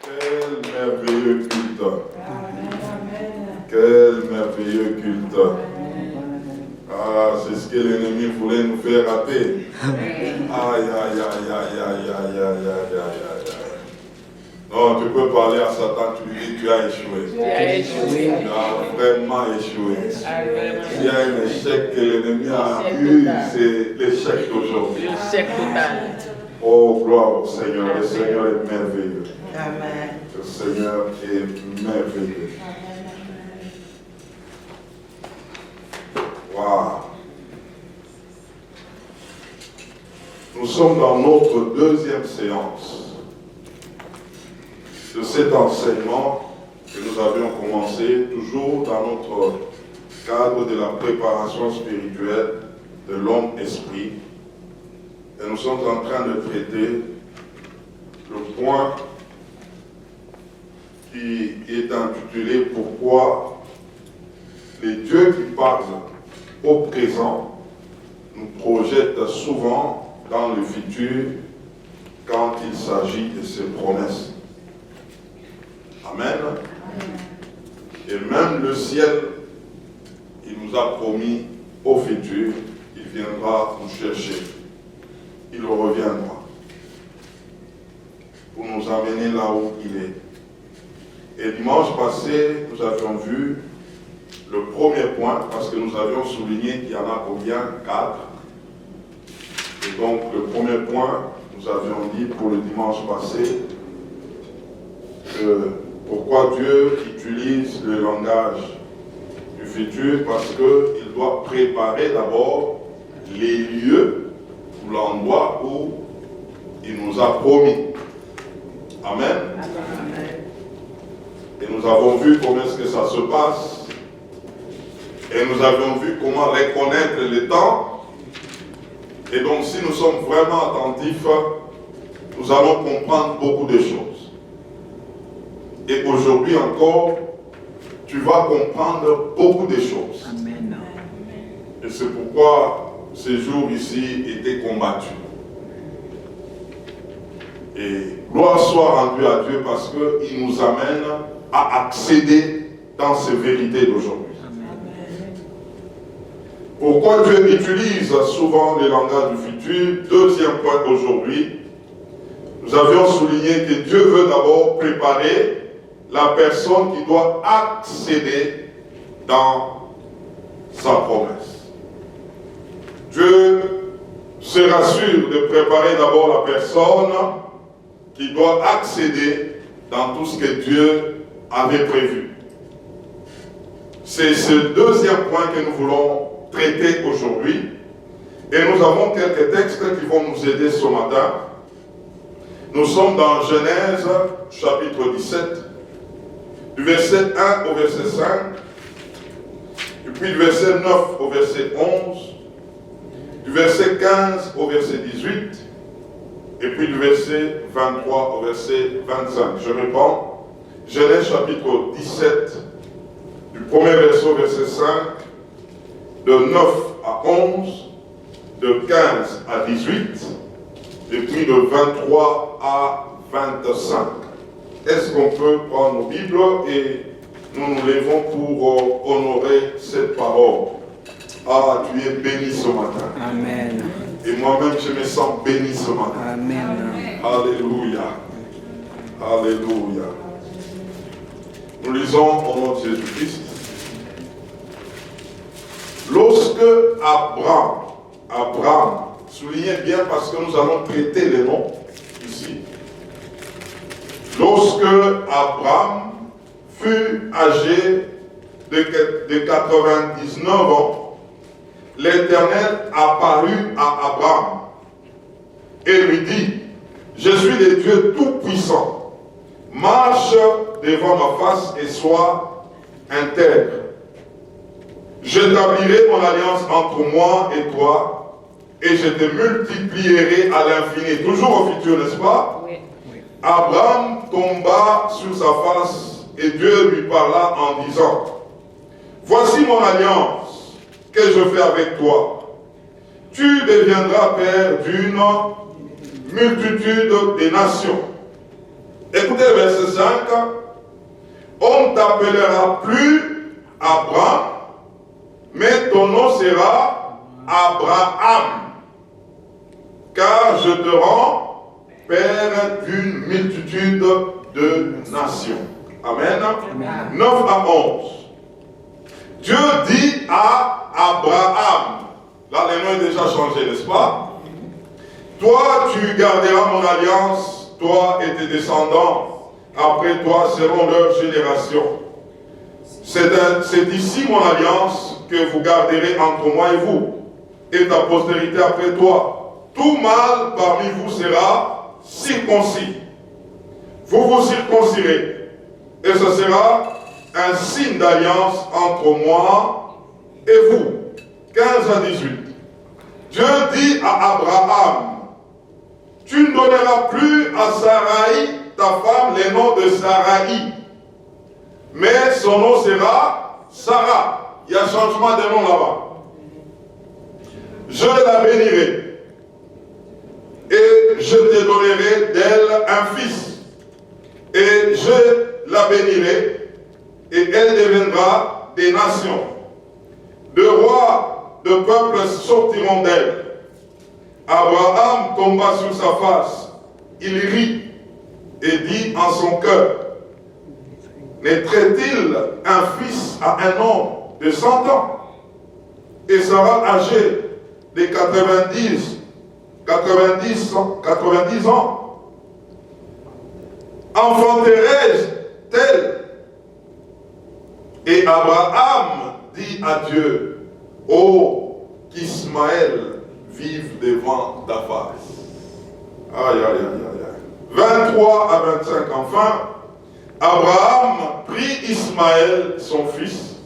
Quel merveilleux culte. Quel merveilleux culte. Ah, c'est ce que l'ennemi voulait nous faire rater. Aïe, aïe, aïe, aïe, aïe, aïe, aïe, aïe, aïe, aïe. Non, tu peux parler à Satan, tu lui dis tu as échoué. Tu as échoué. Tu as vraiment échoué. S'il y a un échec que l'ennemi a eu, c'est l'échec d'aujourd'hui. L'échec total. Oh, gloire au Seigneur. Le Seigneur est merveilleux. Amen. Le Seigneur est merveilleux. Waouh. Nous sommes dans notre deuxième séance de cet enseignement que nous avions commencé toujours dans notre cadre de la préparation spirituelle de l'homme-esprit. Et nous sommes en train de traiter le point qui est intitulé « Pourquoi les dieux qui parlent au présent nous projettent souvent dans le futur quand il s'agit de ses promesses. » Amen. Et même le ciel, il nous a promis au futur, il viendra nous chercher. Il reviendra pour nous amener là où il est. Et dimanche passé, nous avions vu le premier point, parce que nous avions souligné qu'il y en a combien? 4. Et donc le premier point, nous avions dit pour le dimanche passé, pourquoi Dieu utilise le langage du futur, parce qu'il doit préparer d'abord les lieux ou l'endroit où il nous a promis. Amen. Et nous avons vu comment est-ce que ça se passe. Et nous avions vu comment reconnaître le temps. Et donc si nous sommes vraiment attentifs, nous allons comprendre beaucoup de choses. Et aujourd'hui encore, tu vas comprendre beaucoup de choses. Amen. Et c'est pourquoi ces jours ici étaient combattus. Et gloire soit rendue à Dieu parce qu'il nous amène à accéder dans ces vérités d'aujourd'hui. Pourquoi Dieu utilise souvent le langage du futur? Deuxième point aujourd'hui, nous avions souligné que Dieu veut d'abord préparer la personne qui doit accéder dans sa promesse. Dieu se rassure de préparer d'abord la personne qui doit accéder dans tout ce que Dieu avait prévu. C'est ce deuxième point que nous voulons traiter aujourd'hui. Et nous avons quelques textes qui vont nous aider ce matin. Nous sommes dans Genèse, chapitre 17, du verset 1 au verset 5, et puis du verset 9 au verset 11, du verset 15 au verset 18, et puis du verset 23 au verset 25. Je réponds, Genèse chapitre 17, du premier verset au verset 5, de 9 à 11, de 15 à 18, et puis de 23 à 25. Est-ce qu'on peut prendre nos Bibles et nous nous levons pour honorer cette parole? Ah, tu es béni ce matin. Amen. Et moi-même, je me sens béni ce matin. Amen. Alléluia. Alléluia. Nous lisons au nom de Jésus-Christ. Lorsque Abraham, soulignez bien parce que nous allons traiter les noms ici. Lorsque Abraham fut âgé de 99 ans, l'Éternel apparut à Abraham et lui dit, je suis le Dieu tout-puissant, marche devant ma face et sois intègre. J'établirai mon alliance entre moi et toi, et je te multiplierai à l'infini. Toujours au futur, n'est-ce pas? Oui. Abraham tomba sur sa face, et Dieu lui parla en disant, voici mon alliance que je fais avec toi. Tu deviendras père d'une multitude de nations, Écoutez le verset 5. On ne t'appellera plus Abraham, mais ton nom sera Abraham. Car je te rends père d'une multitude de nations. Amen. 9 à 11. Dieu dit à Abraham, là les noms ont déjà changé, n'est-ce pas? Toi, tu garderas mon alliance, toi et tes descendants, après toi seront leurs générations. C'est ici mon alliance que vous garderez entre moi et vous, et ta postérité après toi. Tout mâle parmi vous sera circoncis. Vous vous circoncirez, et ce sera un signe d'alliance entre moi et vous. 15 à 18. Dieu dit à Abraham, tu ne donneras plus à Sarai, ta femme, les noms de Sarai, mais son nom sera Sarah. Il y a un changement de nom là-bas. Je la bénirai, et je te donnerai d'elle un fils, et je la bénirai, et elle deviendra des nations. De rois, de peuples sortiront d'elle. Abraham tomba sur sa face, il rit et dit en son cœur, naîtrait-il un fils à un homme de 100 ans? Et Sarah âgée de 90 ans, enfanterait-elle? Et Abraham dit à Dieu, ô qu'Ismaël vive devant ta face. Aïe, aïe, aïe, aïe. 23 à 25, enfin, Abraham prit Ismaël, son fils,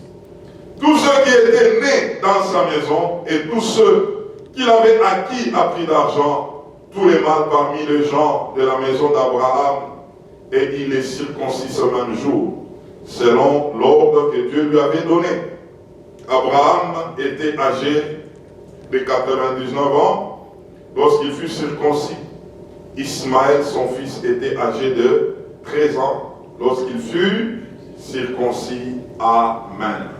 tous ceux qui étaient nés dans sa maison et tous ceux qu'il avait acquis à prix d'argent, tous les mâles parmi les gens de la maison d'Abraham, et il les circoncis ce même jour, selon l'ordre que Dieu lui avait donné. Abraham était âgé de 99 ans lorsqu'il fut circoncis. Ismaël, son fils, était âgé de 13 ans lorsqu'il fut circoncis. Amen.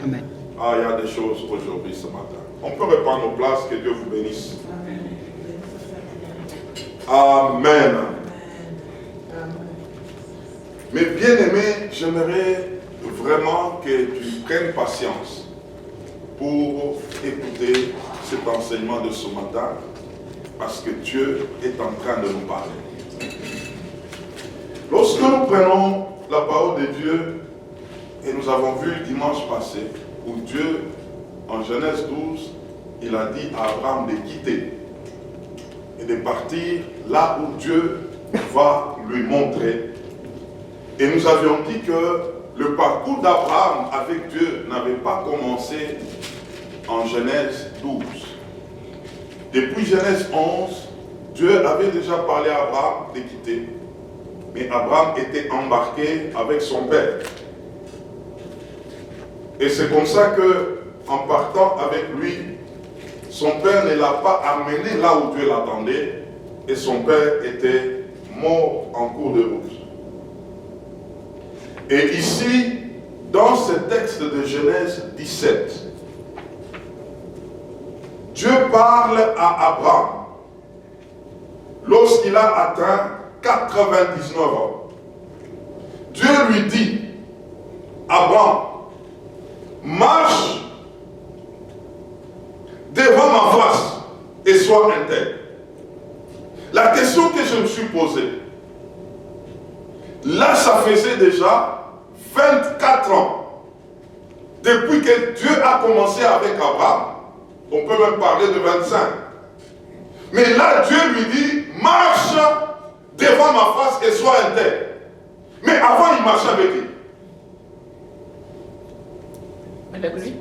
Amen. Ah, il y a des choses aujourd'hui ce matin. On peut reprendre nos places, que Dieu vous bénisse. Amen. Mais bien aimé, j'aimerais vraiment que tu prennes patience pour écouter cet enseignement de ce matin, parce que Dieu est en train de nous parler. Lorsque nous prenons la parole de Dieu, et nous avons vu dimanche passé, où Dieu, en Genèse 12, il a dit à Abraham de quitter et de partir là où Dieu va lui montrer. Et nous avions dit que le parcours d'Abraham avec Dieu n'avait pas commencé en Genèse 12. Depuis Genèse 11, Dieu avait déjà parlé à Abraham de quitter. Mais Abraham était embarqué avec son père. Et c'est comme ça que, en partant avec lui, son père ne l'a pas amené là où Dieu l'attendait, et son père était mort en cours de route. Et ici, dans ce texte de Genèse 17, Dieu parle à Abraham lorsqu'il a atteint 99 ans. Dieu lui dit, Abraham, marche devant ma face et sois intègre. La question que je me suis posée, là ça faisait déjà 24 ans depuis que Dieu a commencé avec Abraham. On peut même parler de 25. Mais là Dieu lui dit, marche devant ma face et sois intègre. Mais avant il marchait avec lui. Avec lui?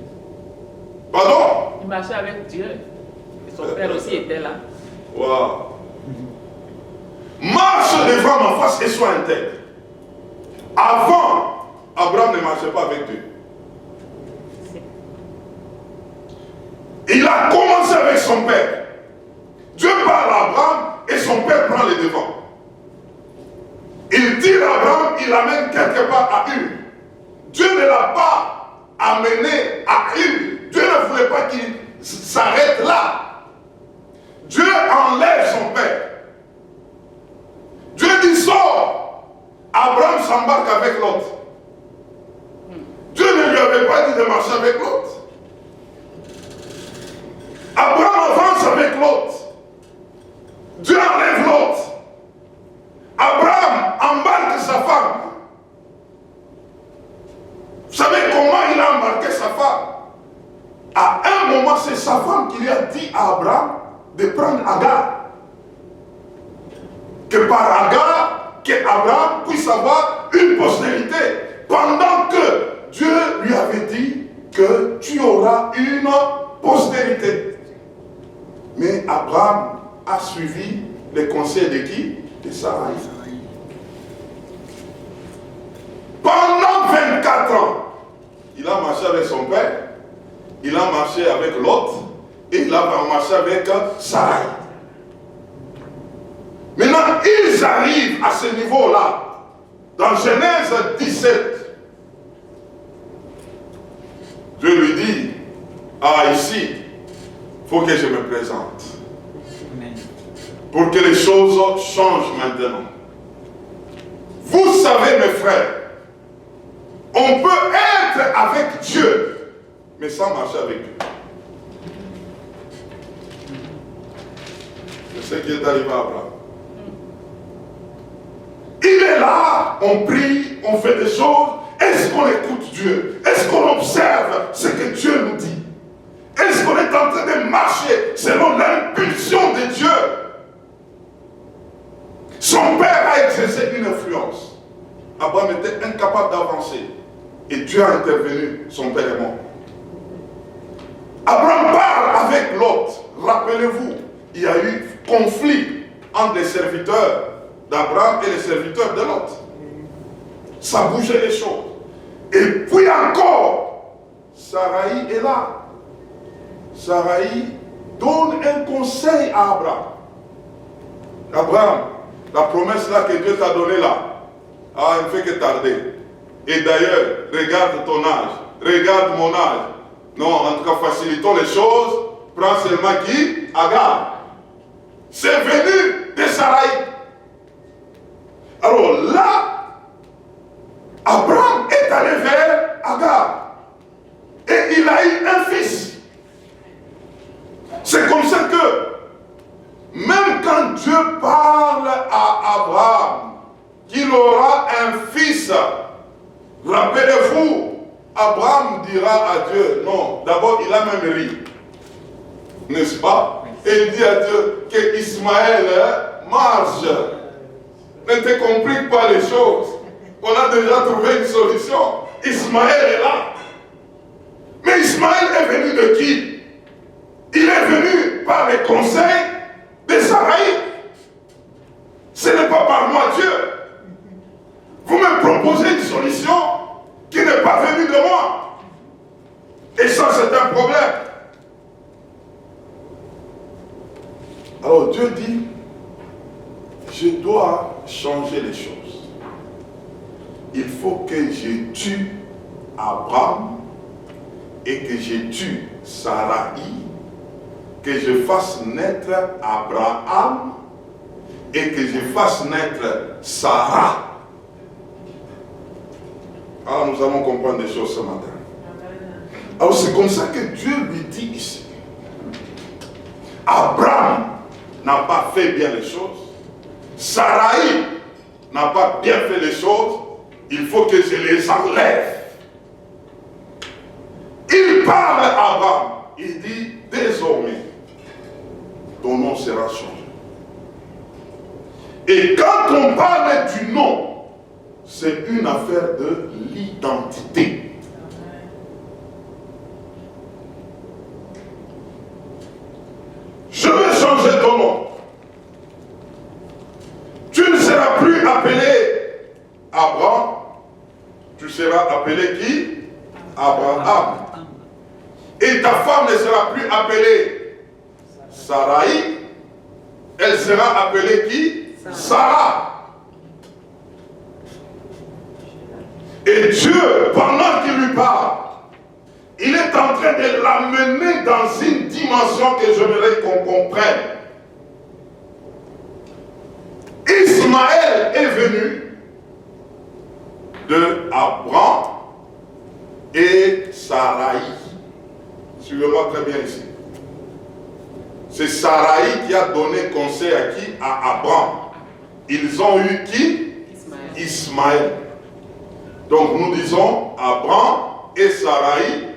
Pardon? Il marchait avec Dieu. Et son père aussi était là. Wow. Marche devant ma face et sois intègre. Avant, Abraham ne marchait pas avec Dieu. Il a commencé avec son père. Dieu parle à Abraham et son père prend les devants. il tire Abraham, il l'amène quelque part à Ur. Dieu ne l'a pas amené à Ur. Dieu ne voulait pas qu'il s'arrête là. Dieu enlève son père. Dieu dit sors. Abraham s'embarque avec l'autre. Dieu ne lui avait pas dit de marcher avec l'autre. Abraham avance avec l'autre. Dieu enlève l'autre. Abraham embarque sa femme. Vous savez comment il a embarqué sa femme? À un moment, c'est sa femme qui lui a dit à Abraham de prendre Agar. Que par Agar, qu'Abraham puisse avoir une postérité. Pendant que Dieu lui avait dit que tu auras une postérité. Mais Abraham a suivi les conseils de qui? De Sarai. Pendant 24 ans, il a marché avec son père, il a marché avec l'autre, et il a marché avec Sarai. Maintenant, ils arrivent à ce niveau-là. Dans Genèse 17, Dieu lui dit, ah ici, il faut que je me présente. Pour que les choses changent maintenant. Vous savez, mes frères, on peut être avec Dieu, mais sans marcher avec Dieu. C'est ce qui est arrivé à Abraham. Il est là, on prie, on fait des choses. Est-ce qu'on écoute Dieu? Est-ce qu'on observe ce que Dieu nous dit? Est-ce qu'on est en train de marcher selon l'impulsion de Dieu? Son père a exercé une influence. Abraham était incapable d'avancer. Et Dieu a intervenu, son père est mort. Abraham parle avec l'autre. Rappelez-vous, il y a eu conflit entre les serviteurs d'Abraham et les serviteurs de l'autre. Ça bougeait les choses. Et puis encore, Sarai est là. Sarai donne un conseil à Abraham. Abraham, la promesse là que Dieu t'a donnée là, ah, elle ne fait que tarder. Et d'ailleurs, regarde ton âge, regarde mon âge. Non, en tout cas, facilitons les choses. Prends seulement qui? Agar. C'est venu de Sarai. Alors là, Abraham est allé vers Agar. Et il a eu un fils. C'est comme ça que, même quand Dieu parle à Abraham, qu'il aura un fils, rappelez-vous, Abraham dira à Dieu, non, d'abord il a même ri, n'est-ce pas? Et il dit à Dieu que Ismaël marche. Ne te complique pas les choses. On a déjà trouvé une solution. Ismaël est là. Mais Ismaël est venu de qui? Il est venu par les conseils de Sarai. Ce n'est pas par moi, Dieu. Vous me proposez une solution qui n'est pas venue de moi. Et ça, c'est un problème. Alors Dieu dit, je dois changer les choses. Il faut que je tue Abraham et que je tue Sarai, que je fasse naître Abraham et que je fasse naître Sarah. Alors nous allons comprendre des choses ce matin. Alors c'est comme ça que Dieu lui dit ici. Abraham n'a pas fait bien les choses. Sarai n'a pas bien fait les choses. Il faut que je les enlève. Il parle à Abraham. Il dit, désormais, ton nom sera changé. Et quand on parle du nom, c'est une affaire de l'identité. Je vais changer ton nom. Tu ne seras plus appelé Abraham. Tu seras appelé qui? Abraham. Et ta femme ne sera plus appelée Sarai. Elle sera appelée qui? Sarah. Et Dieu, pendant qu'il lui parle, il est en train de l'amener dans une dimension que j'aimerais qu'on comprenne. Ismaël est venu de Abraham et Sarai. Suivez-moi très bien ici. C'est Sarai qui a donné conseil à qui? À Abraham. Ils ont eu qui? Ismaël. Donc nous disons Abraham et Sarai,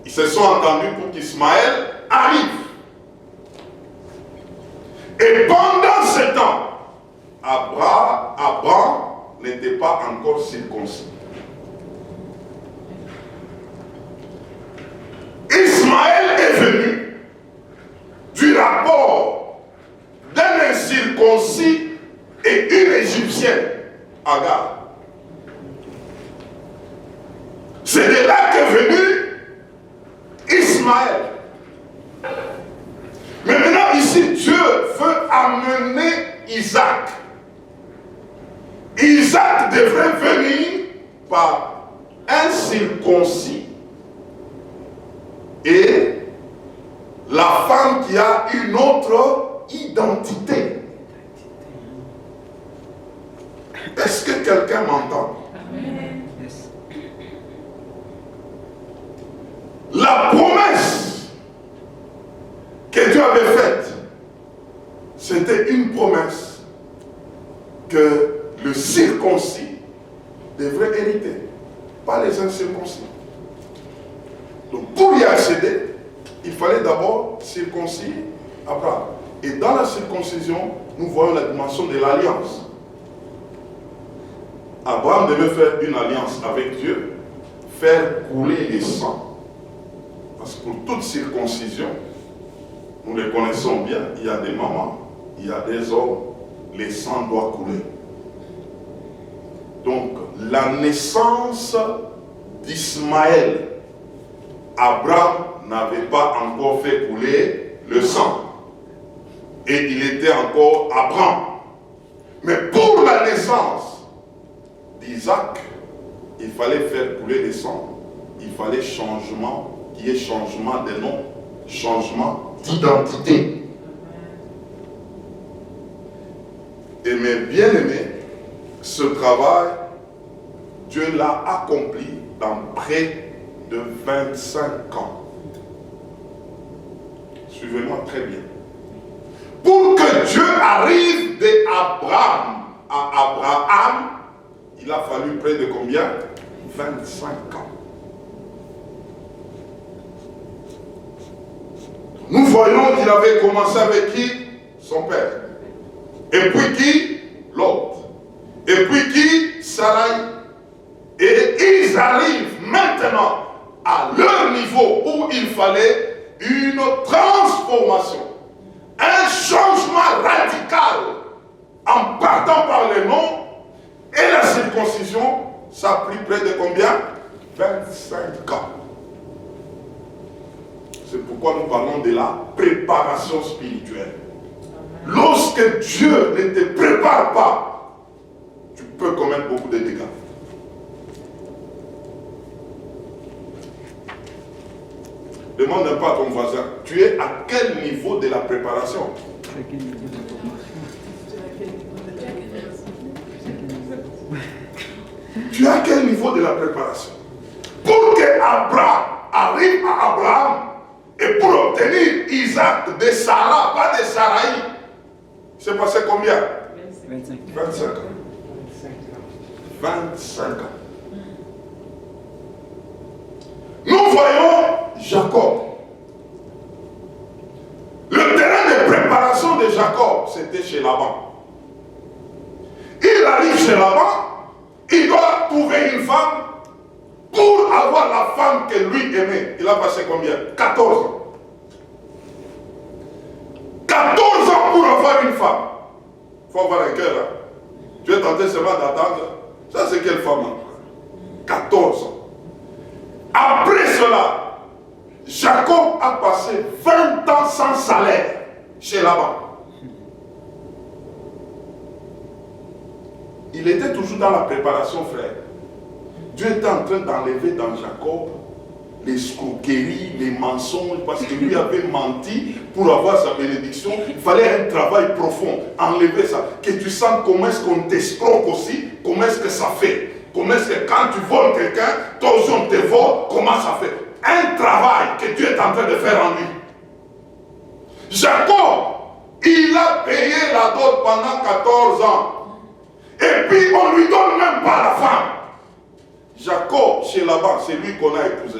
ils se sont entendus pour qu'Ismaël arrive. Et pendant ce temps, Abraham n'était pas encore circoncis. Ismaël est venu du rapport d'un incirconcis et une égyptienne, Agar. C'est de là qu'est venu Ismaël. Mais maintenant ici, Dieu veut amener Isaac. Isaac devrait venir par un circoncis et la femme qui a une autre identité. Est-ce que quelqu'un m'entend? La promesse que Dieu avait faite, c'était une promesse que le circoncis devrait hériter, pas les incirconcis. Donc pour y accéder, il fallait d'abord circoncire Abraham. Et dans la circoncision, nous voyons la dimension de l'alliance. Abraham devait faire une alliance avec Dieu, faire couler les sangs. Parce que pour toute circoncision, nous les connaissons bien, il y a des mamans, il y a des hommes, les sangs doivent couler. Donc, la naissance d'Ismaël, Abraham n'avait pas encore fait couler le sang. Et il était encore Abraham. Mais pour la naissance d'Isaac, il fallait faire couler le sang. Il fallait changement, qui est changement de nom, changement d'identité. Et mes bien-aimés, ce travail, Dieu l'a accompli dans près de 25 ans. Suivez-moi très bien. Pour que Dieu arrive d'Abraham à Abraham, il a fallu près de combien? 25 ans. Nous voyons qu'il avait commencé avec qui? Son père. Et puis qui? L'autre. Et puis qui? Sarai. Et ils arrivent maintenant à leur niveau où il fallait une transformation, un changement radical en partant par les noms et la circoncision. Ça a pris près de combien? 25 ans. C'est pourquoi nous parlons de la préparation spirituelle. Lorsque Dieu ne te prépare pas, tu peux commettre beaucoup de dégâts. Demande un peu à ton voisin, tu es à quel niveau de la préparation? Tu es à quel niveau de la préparation? Pour que Abraham arrive à Abraham et pour obtenir Isaac de Sarah, pas de Sarai, c'est passé combien? 25 ans. 25 ans. Nous voyons Jacob. Le terrain de préparation de Jacob, c'était chez Laban. Il arrive chez Laban, il doit trouver une femme pour avoir la femme que lui aimait. Il a passé combien? 14 ans. 14 ans pour avoir une femme. Il faut avoir un cœur. Hein? Tu es tenté seulement d'attendre. Ça, c'est quelle femme? 14 ans. Après cela, Jacob a passé 20 ans sans salaire chez Laban. Il était toujours dans la préparation, frère. Dieu était en train d'enlever dans Jacob les escroqueries, les mensonges, parce que lui avait menti pour avoir sa bénédiction. Il fallait un travail profond, enlever ça. Que tu sens comment est-ce qu'on t'escroque aussi, comment est-ce que ça fait. Comment est-ce que quand tu voles quelqu'un, toi aussi on te vole, comment ça fait. Un travail que Dieu est en train de faire en lui. Jacob, il a payé la dot pendant 14 ans. Et puis on ne lui donne même pas la femme. Jacob, chez Laban, c'est lui qu'on a épousé.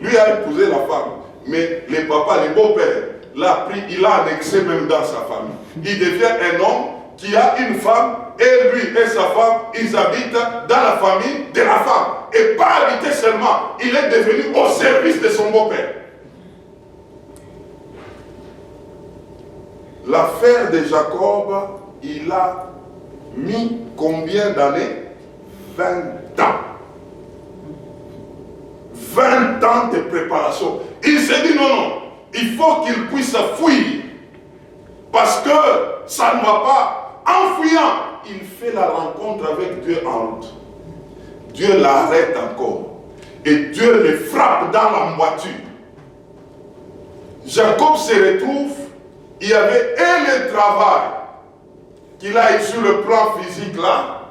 Lui a épousé la femme. Mais les papas, les beaux-pères, l'a pris, il l'a annexé même dans sa famille. Il devient un homme qui a une femme, et lui et sa femme, ils habitent dans la famille de la femme. Et pas habiter seulement, il est devenu au service de son beau-père. L'affaire de Jacob, il a mis combien d'années? 20 ans. 20 ans de préparation. Il s'est dit non, il faut qu'il puisse fuir. Parce que ça ne va pas. En fuyant, il fait la rencontre avec Dieu en route. Dieu l'arrête encore. Et Dieu le frappe dans la moiture. Jacob se retrouve, il y avait et le travail qu'il a eu sur le plan physique là,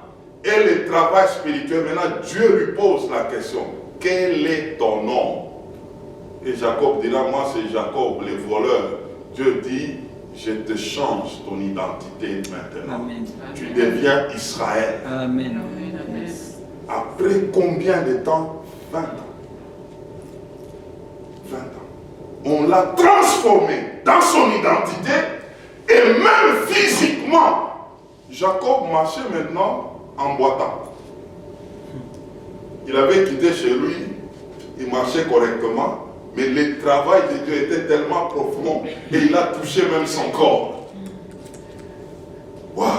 et le travail spirituel. Maintenant, Dieu lui pose la question. Quel est ton nom? Et Jacob dira, moi c'est Jacob, le voleur. Dieu dit, je te change ton identité maintenant. Amen. Tu deviens Israël. Amen. Après combien de temps? 20 ans. 20 ans. On l'a transformé dans son identité et même physiquement. Jacob marchait maintenant en boitant. Il avait quitté chez lui, il marchait correctement, mais le travail de Dieu était tellement profond et il a touché même son corps. Waouh!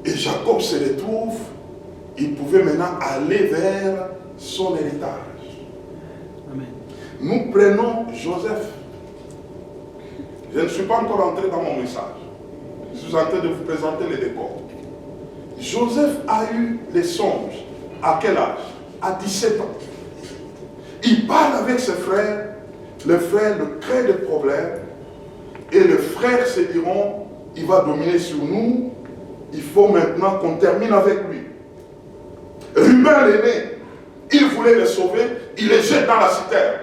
Et Jacob se retrouve, il pouvait maintenant aller vers son héritage. Amen. Nous prenons Joseph. Je ne suis pas encore entré dans mon message. Je suis en train de vous présenter les décors. Joseph a eu les songes. À quel âge? À 17 ans. Il parle avec ses frères. Les frères le créent des problèmes. Et les frères se diront, il va dominer sur nous. Il faut maintenant qu'on termine avec lui. Ruben l'aîné, il voulait le sauver. Il le jette dans la citerne.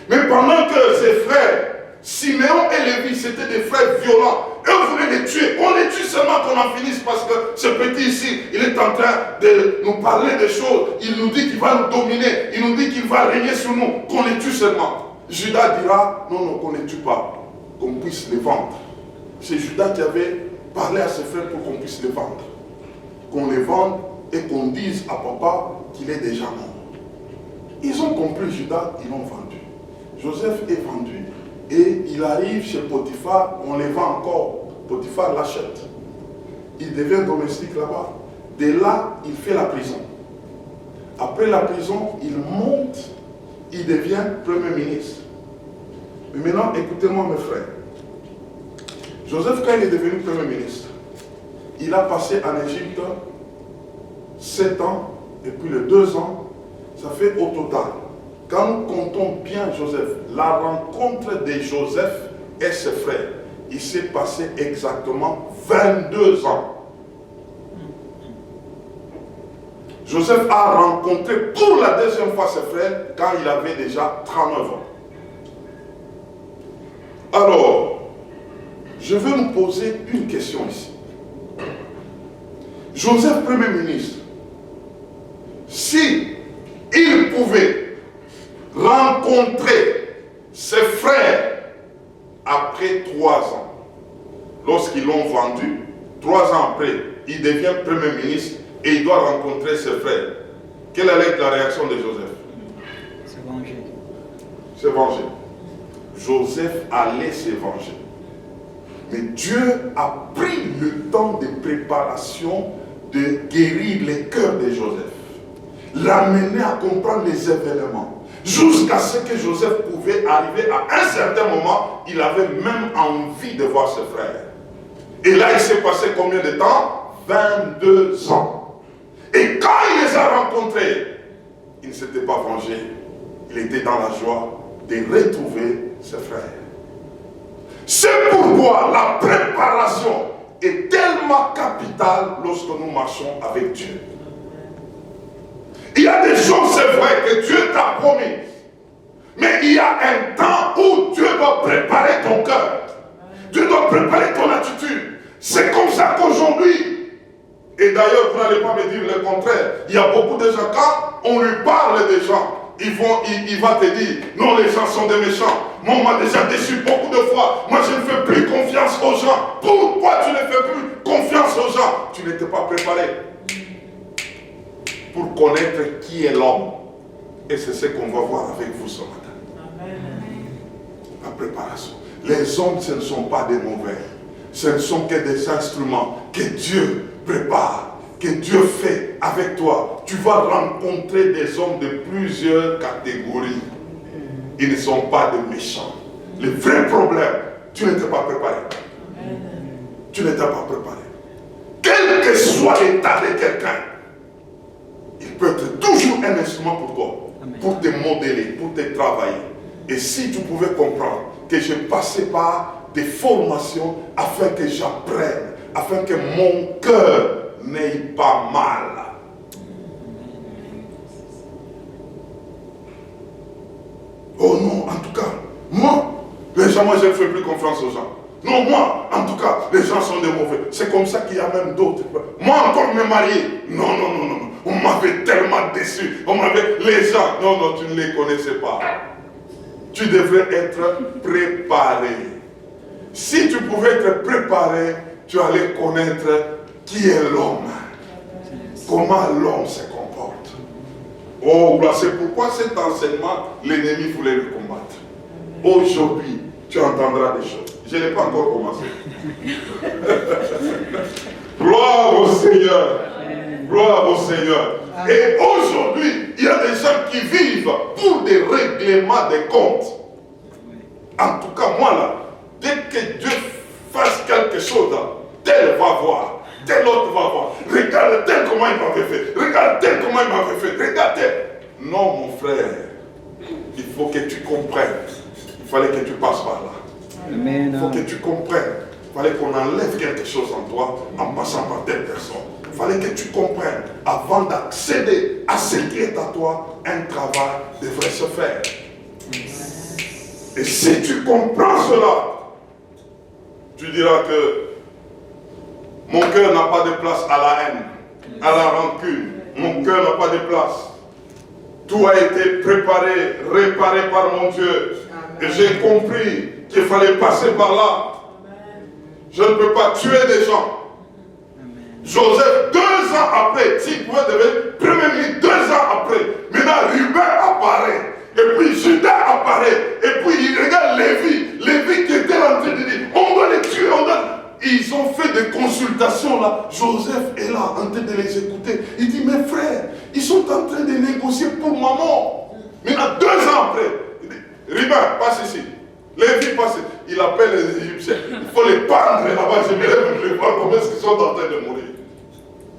Mais pendant que ses frères, Siméon et Lévi, c'était des frères violents. Eux voulaient les tuer. On les tue seulement qu'on en finisse parce que ce petit ici, il est en train de nous parler des choses. Il nous dit qu'il va nous dominer. Il nous dit qu'il va régner sur nous. Qu'on les tue seulement. Judas dira, non, qu'on ne les tue pas. Qu'on puisse les vendre. C'est Judas qui avait parlé à ses frères pour qu'on puisse les vendre. Qu'on les vende et qu'on dise à papa qu'il est déjà mort. Ils ont compris Judas, ils l'ont vendu. Joseph est vendu. Et il arrive chez Potiphar, on les vend encore. Potiphar l'achète. Il devient domestique là-bas. De là, il fait la prison. Après la prison, il monte, il devient Premier ministre. Mais maintenant, écoutez-moi mes frères. Joseph, quand il est devenu Premier ministre, il a passé en Égypte 7 ans, et puis les 2 ans, ça fait au total. Quand nous comptons bien Joseph, la rencontre de Joseph et ses frères, il s'est passé exactement 22 ans. Joseph a rencontré pour la deuxième fois ses frères quand il avait déjà 39 ans. Alors, je vais nous poser une question ici. Joseph, Premier ministre, si il pouvait rencontrer ses frères après 3 ans, lorsqu'ils l'ont vendu, 3 ans après, il devient Premier ministre et il doit rencontrer ses frères. Quelle allait être la réaction de Joseph? Se venger. Se venger. Joseph allait se venger. Mais Dieu a pris le temps de préparation de guérir les cœurs de Joseph. L'amener à comprendre les événements. Jusqu'à ce que Joseph pouvait arriver à un certain moment, il avait même envie de voir ses frères. Et là, il s'est passé combien de temps? 22 ans. Et quand rencontré, il ne s'était pas vengé. Il était dans la joie de retrouver ses frères. C'est pourquoi la préparation est tellement capitale lorsque nous marchons avec Dieu. Il y a des choses, c'est vrai, que Dieu t'a promis. Mais il y a un temps où Dieu doit préparer ton cœur. Dieu doit préparer ton attitude. C'est comme ça qu'aujourd'hui, et d'ailleurs vous n'allez pas me dire le contraire, il y a beaucoup de gens, quand on lui parle des gens, il va te dire, non, les gens sont des méchants. Moi, on m'a déjà déçu beaucoup de fois. Moi, je ne fais plus confiance aux gens. Pourquoi tu ne fais plus confiance aux gens? Tu n'étais pas préparé pour connaître qui est l'homme. Et c'est ce qu'on va voir avec vous ce matin. Amen. La préparation. Les hommes, ce ne sont pas des mauvais. Ce ne sont que des instruments que Dieu prépare, que Dieu fait avec toi. Tu vas rencontrer des hommes de plusieurs catégories. Ils ne sont pas des méchants. Le vrai problème, tu n'étais pas préparé. Tu n'étais pas préparé. Quel que soit l'état de quelqu'un, il peut être toujours un instrument pour toi, pour te modeler, pour te travailler. Et si tu pouvais comprendre que je passais par des formations afin que j'apprenne, afin que mon cœur n'ait pas mal. Oh non, en tout cas, moi je ne fais plus confiance aux gens. Non, moi, en tout cas, les gens sont des mauvais. C'est comme ça qu'il y a même d'autres. Moi encore me marier. Non. On m'avait tellement déçu. Les gens, non, tu ne les connaissais pas. Tu devrais être préparé. Si tu pouvais être préparé, tu allais connaître qui est l'homme. Comment l'homme se comporte. Oh, c'est pourquoi cet enseignement, l'ennemi voulait le combattre. Aujourd'hui, tu entendras des choses. Je n'ai pas encore commencé. Gloire au Seigneur. Gloire au Seigneur. Et aujourd'hui, il y a des gens qui vivent pour des règlements de comptes. En tout cas, moi là, dès que Dieu fasse quelque chose, tel va voir, tel autre va voir. Regarde tel comment il m'avait fait. Regarde tel comment il m'avait fait. Regarde tel. Non, mon frère, il faut que tu comprennes. Il fallait que tu passes par là. Amen. Il faut que tu comprennes. Il fallait qu'on enlève quelque chose en toi en passant par telle personne. Il fallait que tu comprennes, avant d'accéder à ce qui est à toi, un travail devrait se faire. Et si tu comprends cela, tu diras que mon cœur n'a pas de place à la haine, à la rancune. Mon cœur n'a pas de place. Tout a été préparé, réparé par mon Dieu. Et j'ai compris qu'il fallait passer par là. Je ne peux pas tuer des gens. Joseph, 2 ans après, s'il pouvait devenir premier ministre, 2 ans après, maintenant Ruben apparaît, et puis Judas apparaît, et puis il regarde Lévi qui était en train de dire, on doit les tuer, on doit... Ils ont fait des consultations là, Joseph est là en train de les écouter, il dit, mes frères, ils sont en train de négocier pour ma mort. Maintenant 2 ans après, il dit, Ruben, passe ici. Lévi passe, il appelle les Égyptiens, il faut les pendre là-bas, je vais voir comment est-ce qu'ils sont en train de mourir.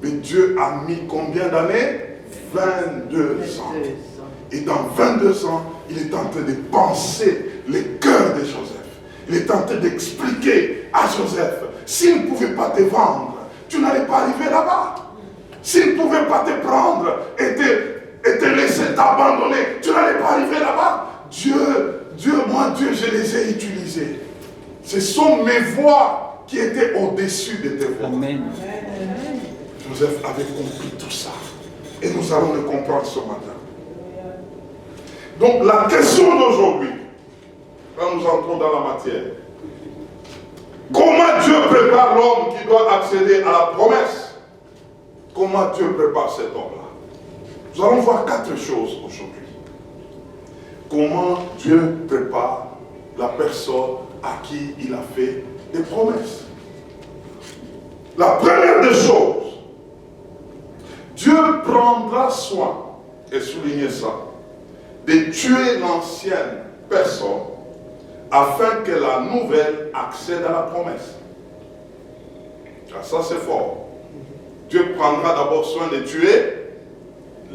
Mais Dieu a mis combien d'années? 22 ans. Et dans 22 ans, il est en train de penser le cœur de Joseph. Il est en train d'expliquer à Joseph, s'il ne pouvait pas te vendre, tu n'allais pas arriver là-bas. S'il ne pouvait pas te prendre et te laisser t'abandonner, tu n'allais pas arriver là-bas. Dieu, je les ai utilisés. Ce sont mes voix qui étaient au-dessus de tes voix. Amen. Joseph avait compris tout ça. Et nous allons le comprendre ce matin. Donc la question d'aujourd'hui, quand nous entrons dans la matière, comment Dieu prépare l'homme qui doit accéder à la promesse? Comment Dieu prépare cet homme-là? Nous allons voir 4 choses aujourd'hui. Comment Dieu prépare la personne à qui il a fait des promesses. La première des choses, Dieu prendra soin, et soulignez ça, de tuer l'ancienne personne afin que la nouvelle accède à la promesse. Ça c'est fort. Dieu prendra d'abord soin de tuer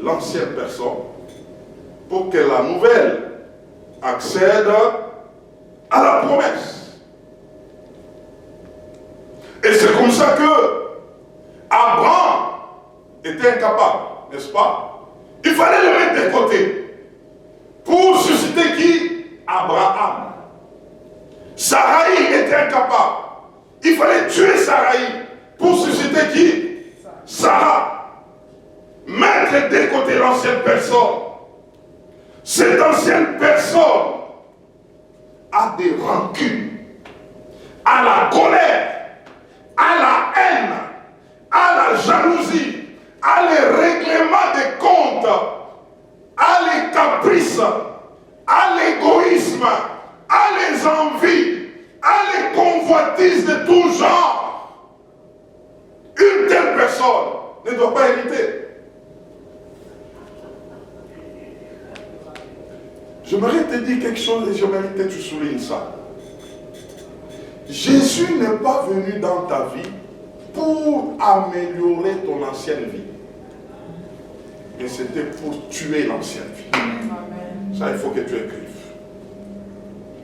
l'ancienne personne pour que la nouvelle accède à la promesse. Et c'est comme ça que Abraham était incapable, n'est-ce pas? Il fallait le mettre de côté pour susciter qui? Abraham. Saraï était incapable. Il fallait tuer Saraï pour susciter qui? Sarah. Mettre de côté l'ancienne personne. Cette ancienne personne a des rancunes, a la colère, a la haine, a la jalousie, a les règlements des comptes, a les caprices, a l'égoïsme, a les envies, a les convoitises de tout genre. Une telle personne ne doit pas hériter. J'aimerais te dire quelque chose et j'aimerais que tu soulignes ça. Jésus n'est pas venu dans ta vie pour améliorer ton ancienne vie. Mais c'était pour tuer l'ancienne vie. Amen. Ça, il faut que tu écrives.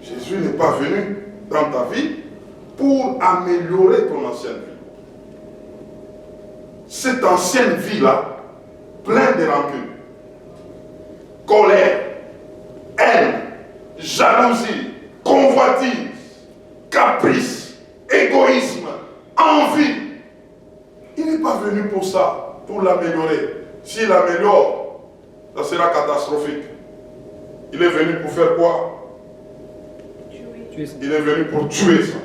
Jésus n'est pas venu dans ta vie pour améliorer ton ancienne vie. Cette ancienne vie-là, pleine de rancune, colère, haine, jalousie, convoitise, caprice, égoïsme, envie. Il n'est pas venu pour ça, pour l'améliorer. S'il l'améliore, ça sera catastrophique. Il est venu pour faire quoi? Il est venu pour tuer ça.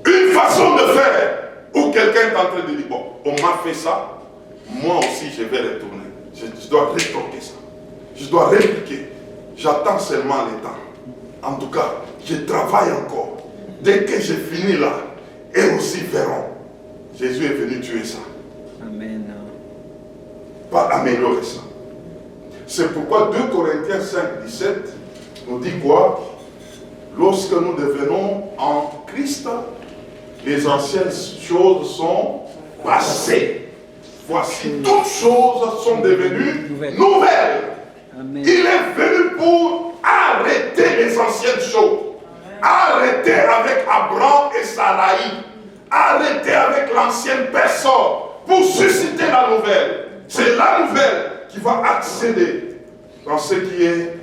Une façon de faire où quelqu'un est en train de dire, bon, on m'a fait ça, moi aussi je vais retourner. Je dois rétorquer ça. Je dois répliquer. J'attends seulement le temps. En tout cas, je travaille encore. Dès que j'ai fini là, eux aussi verront. Jésus est venu tuer ça. Amen. Pas améliorer ça. C'est pourquoi 2 Corinthiens 5, 17 nous dit quoi? Lorsque nous devenons en Christ, les anciennes choses sont passées. Voici, toutes choses sont devenues nouvelles. Amen. Il est venu pour arrêter les anciennes choses. Arrêter avec Abraham et Saraï. Arrêter avec l'ancienne personne pour susciter la nouvelle. C'est la nouvelle qui va accéder dans ce qui est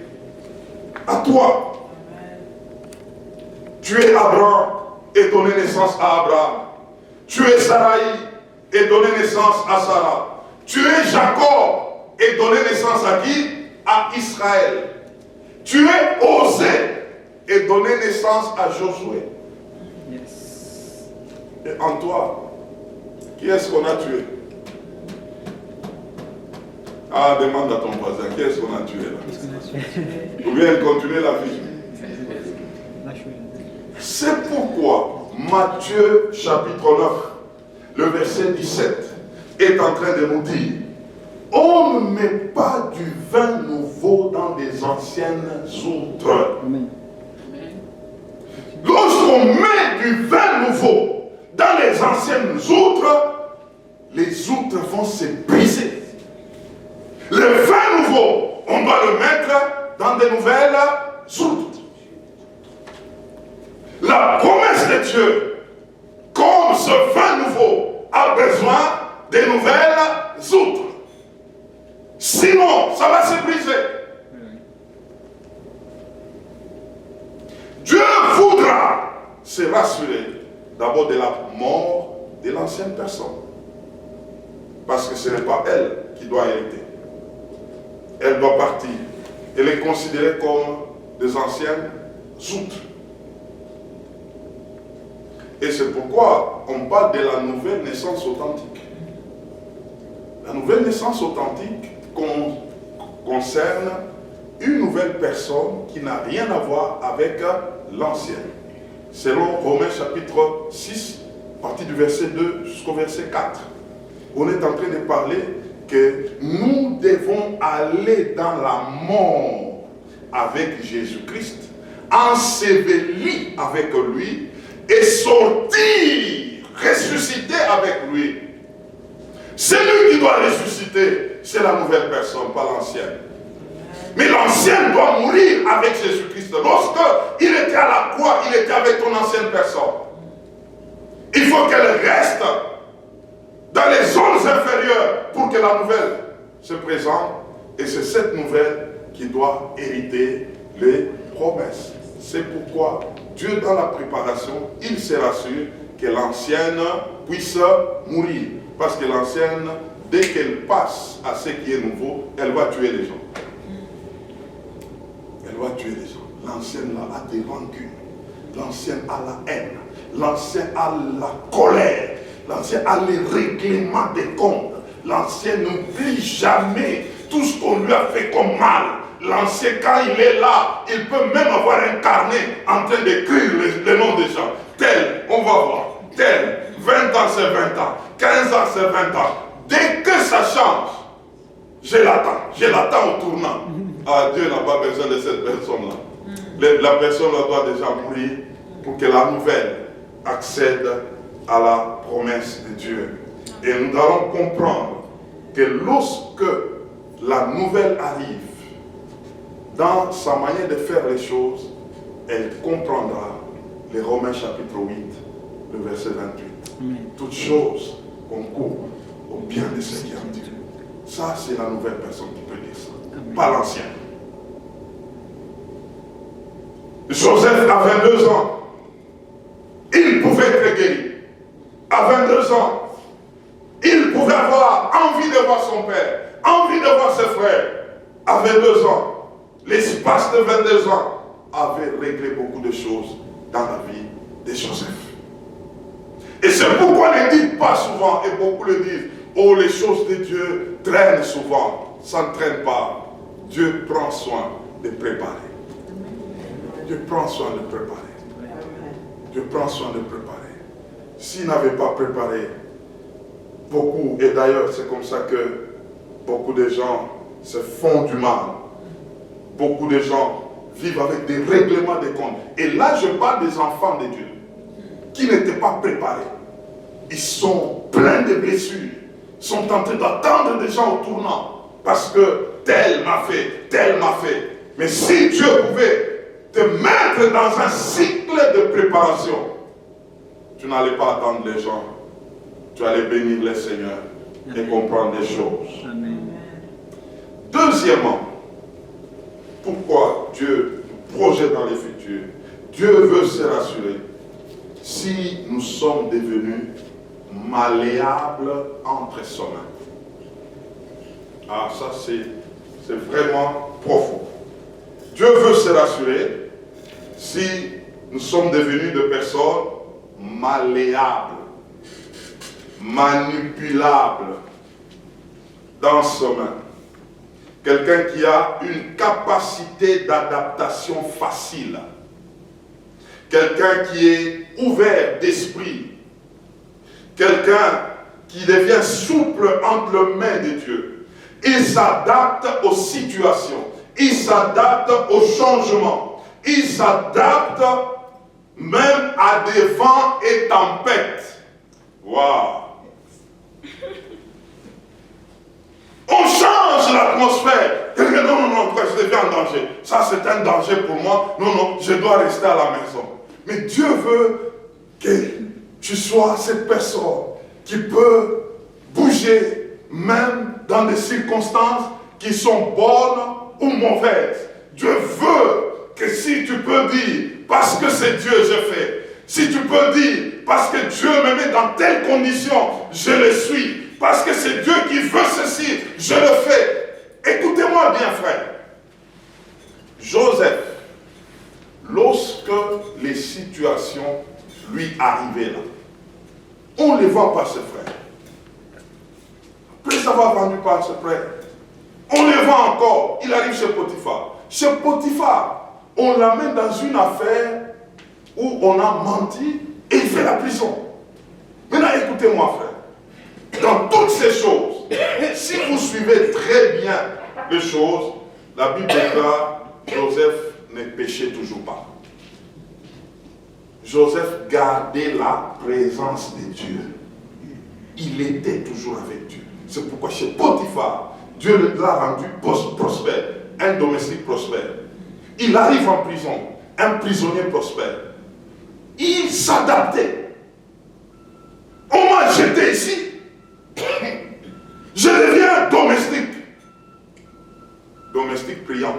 à toi. Tu es Abraham et donner naissance à Abraham. Tu es Saraï et donner naissance à Sarah. Tu es Jacob et donner naissance à qui? À Israël. Tu es Osée et donner naissance à Josué. Yes. Et en toi, qui est-ce qu'on a tué? Ah, demande à ton voisin, qui est-ce qu'on a tué là? Ou bien continuer la vie. C'est pourquoi Matthieu chapitre 9, le verset 17, est en train de nous dire, on ne met pas du vin nouveau dans des anciennes outres. Amen. Lorsqu'on met du vin nouveau dans les anciennes outres, les outres vont se briser. Le vin nouveau, on doit le mettre dans de nouvelles outres. La promesse de Dieu, comme ce vin nouveau, a besoin de nouvelles outres. Sinon, ça va se briser. Dieu voudra se rassurer d'abord de la mort de l'ancienne personne. Parce que ce n'est pas elle qui doit hériter. Elle doit partir. Elle est considérée comme des anciennes outres. Et c'est pourquoi on parle de la nouvelle naissance authentique. La nouvelle naissance authentique concerne une nouvelle personne qui n'a rien à voir avec l'ancienne. Selon Romains chapitre 6, partie du verset 2 jusqu'au verset 4. On est en train de parler que nous devons aller dans la mort avec Jésus-Christ, ensevelis avec lui et sortir, ressusciter avec lui. Celui qui doit ressusciter, c'est la nouvelle personne, pas l'ancienne. Mais l'ancienne doit mourir avec Jésus-Christ. Lorsqu'il était à la croix, il était avec ton ancienne personne. Il faut qu'elle reste dans les zones inférieures pour que la nouvelle se présente. Et c'est cette nouvelle qui doit hériter les promesses. C'est pourquoi Dieu, dans la préparation, il se rassure que l'ancienne puisse mourir. Parce que l'ancienne, dès qu'elle passe à ce qui est nouveau, elle va tuer les gens. Elle va tuer les gens. L'ancienne là a des rancunes. L'ancienne a la haine. L'ancienne a la colère. L'ancienne a les règlements des comptes. L'ancienne n'oublie jamais tout ce qu'on lui a fait comme mal. L'ancien, quand il est là, il peut même avoir un carnet en train d'écrire les noms des gens. Tel, on va voir. Tel, 20 ans c'est 20 ans. 15 ans c'est 20 ans. Dès que ça change, je l'attends au tournant. Ah, Dieu n'a pas besoin de cette personne-là. La personne-là doit déjà mourir pour que la nouvelle accède à la promesse de Dieu. Et nous allons comprendre que lorsque la nouvelle arrive, dans sa manière de faire les choses, elle comprendra les Romains chapitre 8, le verset 28. Toutes choses concourent au bien de ceux qui aiment Dieu. Ça, c'est la nouvelle personne qui peut dire ça. Amen. Pas l'ancien. Joseph a 22 ans. Il pouvait être guéri. À 22 ans, il pouvait avoir envie de voir son père, envie de voir ses frères. À 22 ans, l'espace de 22 ans avait réglé beaucoup de choses dans la vie de Joseph. Et c'est pourquoi ne dites pas souvent, et beaucoup le disent, oh, les choses de Dieu traînent souvent. Ça ne traîne pas. Dieu prend soin de préparer. Dieu prend soin de préparer. Dieu prend soin de préparer. S'il n'avait pas préparé, beaucoup, et d'ailleurs c'est comme ça que beaucoup de gens se font du mal. Beaucoup de gens vivent avec des règlements de comptes. Et là, je parle des enfants de Dieu qui n'étaient pas préparés. Ils sont pleins de blessures. Ils sont en train d'attendre des gens au tournant. Parce que tel m'a fait, tel m'a fait. Mais si Dieu pouvait te mettre dans un cycle de préparation, tu n'allais pas attendre les gens. Tu allais bénir les seigneurs et comprendre des choses. Amen. Deuxièmement, pourquoi Dieu nous projette dans les futurs? Dieu veut se rassurer si nous sommes devenus malléables entre ses mains. Ah, ça c'est vraiment profond. Dieu veut se rassurer si nous sommes devenus de personnes malléables, manipulables dans ses mains. Quelqu'un qui a une capacité d'adaptation facile. Quelqu'un qui est ouvert d'esprit. Quelqu'un qui devient souple entre les mains de Dieu. Il s'adapte aux situations. Il s'adapte aux changements. Il s'adapte même à des vents et tempêtes. Waouh! On change l'atmosphère. Quelqu'un, non, je deviens en danger. Ça, c'est un danger pour moi. Non, je dois rester à la maison. Mais Dieu veut que tu sois cette personne qui peut bouger même dans des circonstances qui sont bonnes ou mauvaises. Dieu veut que si tu peux dire, parce que c'est Dieu, je fais. Si tu peux dire, parce que Dieu me met dans telle condition, je le suis. Parce que c'est Dieu qui veut ceci, je le fais. Écoutez-moi bien, frère. Joseph, lorsque les situations lui arrivaient là, on les vend par ses frères. Après avoir vendu par ses frères, on les vend encore. Il arrive chez Potiphar. Chez Potiphar, on l'amène dans une affaire où on a menti et il fait la prison. Maintenant, écoutez-moi, frère. Dans toutes ces choses, si vous suivez très bien les choses, la Bible déclare Joseph ne péchait toujours pas. Joseph gardait la présence de Dieu. Il était toujours avec Dieu. C'est pourquoi chez Potiphar, Dieu l'a rendu prospère, un domestique prospère. Il arrive en prison, un prisonnier prospère. Il s'adaptait. On m'a jeté ici. Je deviens domestique. Domestique priant.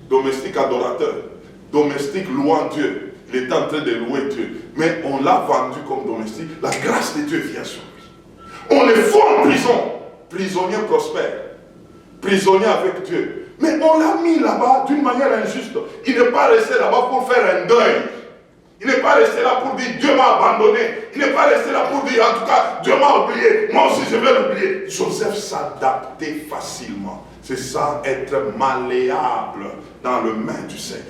Domestique adorateur. Domestique louant Dieu. Il est en train de louer Dieu. Mais on l'a vendu comme domestique. La grâce de Dieu vient sur lui. On le fout en prison. Prisonnier prospère. Prisonnier avec Dieu. Mais on l'a mis là-bas d'une manière injuste. Il n'est pas resté là-bas pour faire un deuil. Il n'est pas resté là pour dire Dieu m'a abandonné. Il n'est pas resté là pour dire en tout cas Dieu m'a oublié. Moi aussi je vais l'oublier. Joseph s'adaptait facilement. C'est ça, être malléable dans le main du Seigneur.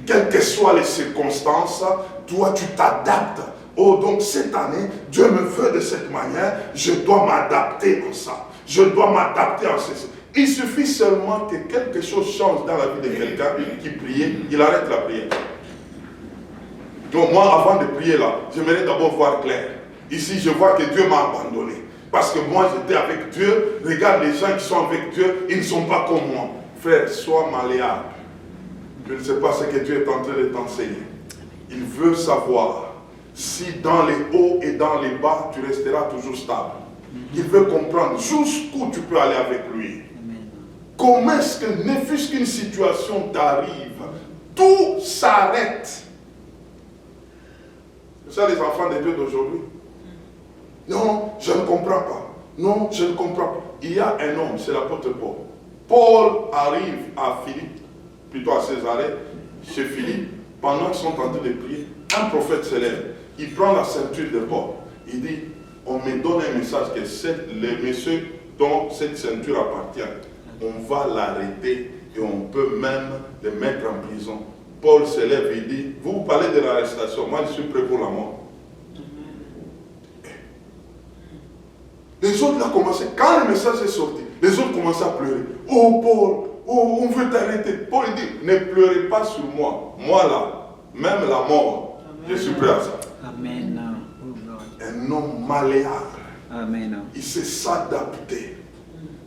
Quelles que soient les circonstances, toi tu t'adaptes. Oh, donc cette année, Dieu me veut de cette manière, je dois m'adapter en ça. Je dois m'adapter en ceci. Il suffit seulement que quelque chose change dans la vie de quelqu'un qui priait, il arrête la prière. Donc moi, avant de prier là, j'aimerais d'abord voir clair. Ici, je vois que Dieu m'a abandonné. Parce que moi, j'étais avec Dieu. Regarde les gens qui sont avec Dieu, ils ne sont pas comme moi. Frère, sois malléable. Je ne sais pas ce que Dieu est en train de t'enseigner. Il veut savoir si dans les hauts et dans les bas, tu resteras toujours stable. Il veut comprendre jusqu'où tu peux aller avec lui. Comment est-ce que, ne fût-ce qu'une situation t'arrive, tout s'arrête. C'est ça les enfants de Dieu d'aujourd'hui. Non, je ne comprends pas. Non, je ne comprends pas. Il y a un homme, c'est l'apôtre Paul. Paul arrive à Philippe, plutôt à Césarée, chez Philippe, pendant qu'ils sont en train de prier. Un prophète se lève, il prend la ceinture de Paul. Il dit, on me donne un message que les messieurs dont cette ceinture appartient, on va l'arrêter et on peut même le mettre en prison. Paul se lève et dit, vous parlez de l'arrestation, moi je suis prêt pour la mort. Les autres là commencé, quand le message est sorti, les autres commencent à pleurer. Oh Paul, oh, on veut t'arrêter. Paul dit, ne pleurez pas sur moi. Moi là, même la mort, je suis prêt à ça. Amen. Un homme malléable. Amen. Il sait s'adapter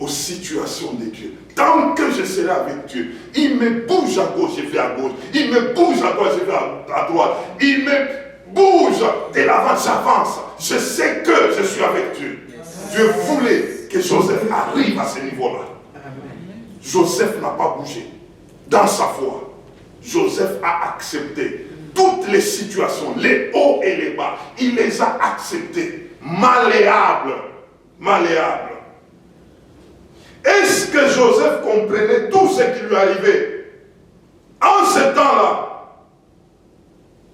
aux situations de Dieu. Tant que je serai avec Dieu, il me bouge à gauche, je vais à gauche. Il me bouge à droite, je vais à droite. Il me bouge de l'avant, j'avance. Je sais que je suis avec Dieu. Dieu voulait que Joseph arrive à ce niveau-là. Joseph n'a pas bougé dans sa foi. Joseph a accepté toutes les situations, les hauts et les bas. Il les a acceptés. Malléable. Malléable. Est-ce que Joseph comprenait tout ce qui lui arrivait? En ce temps-là,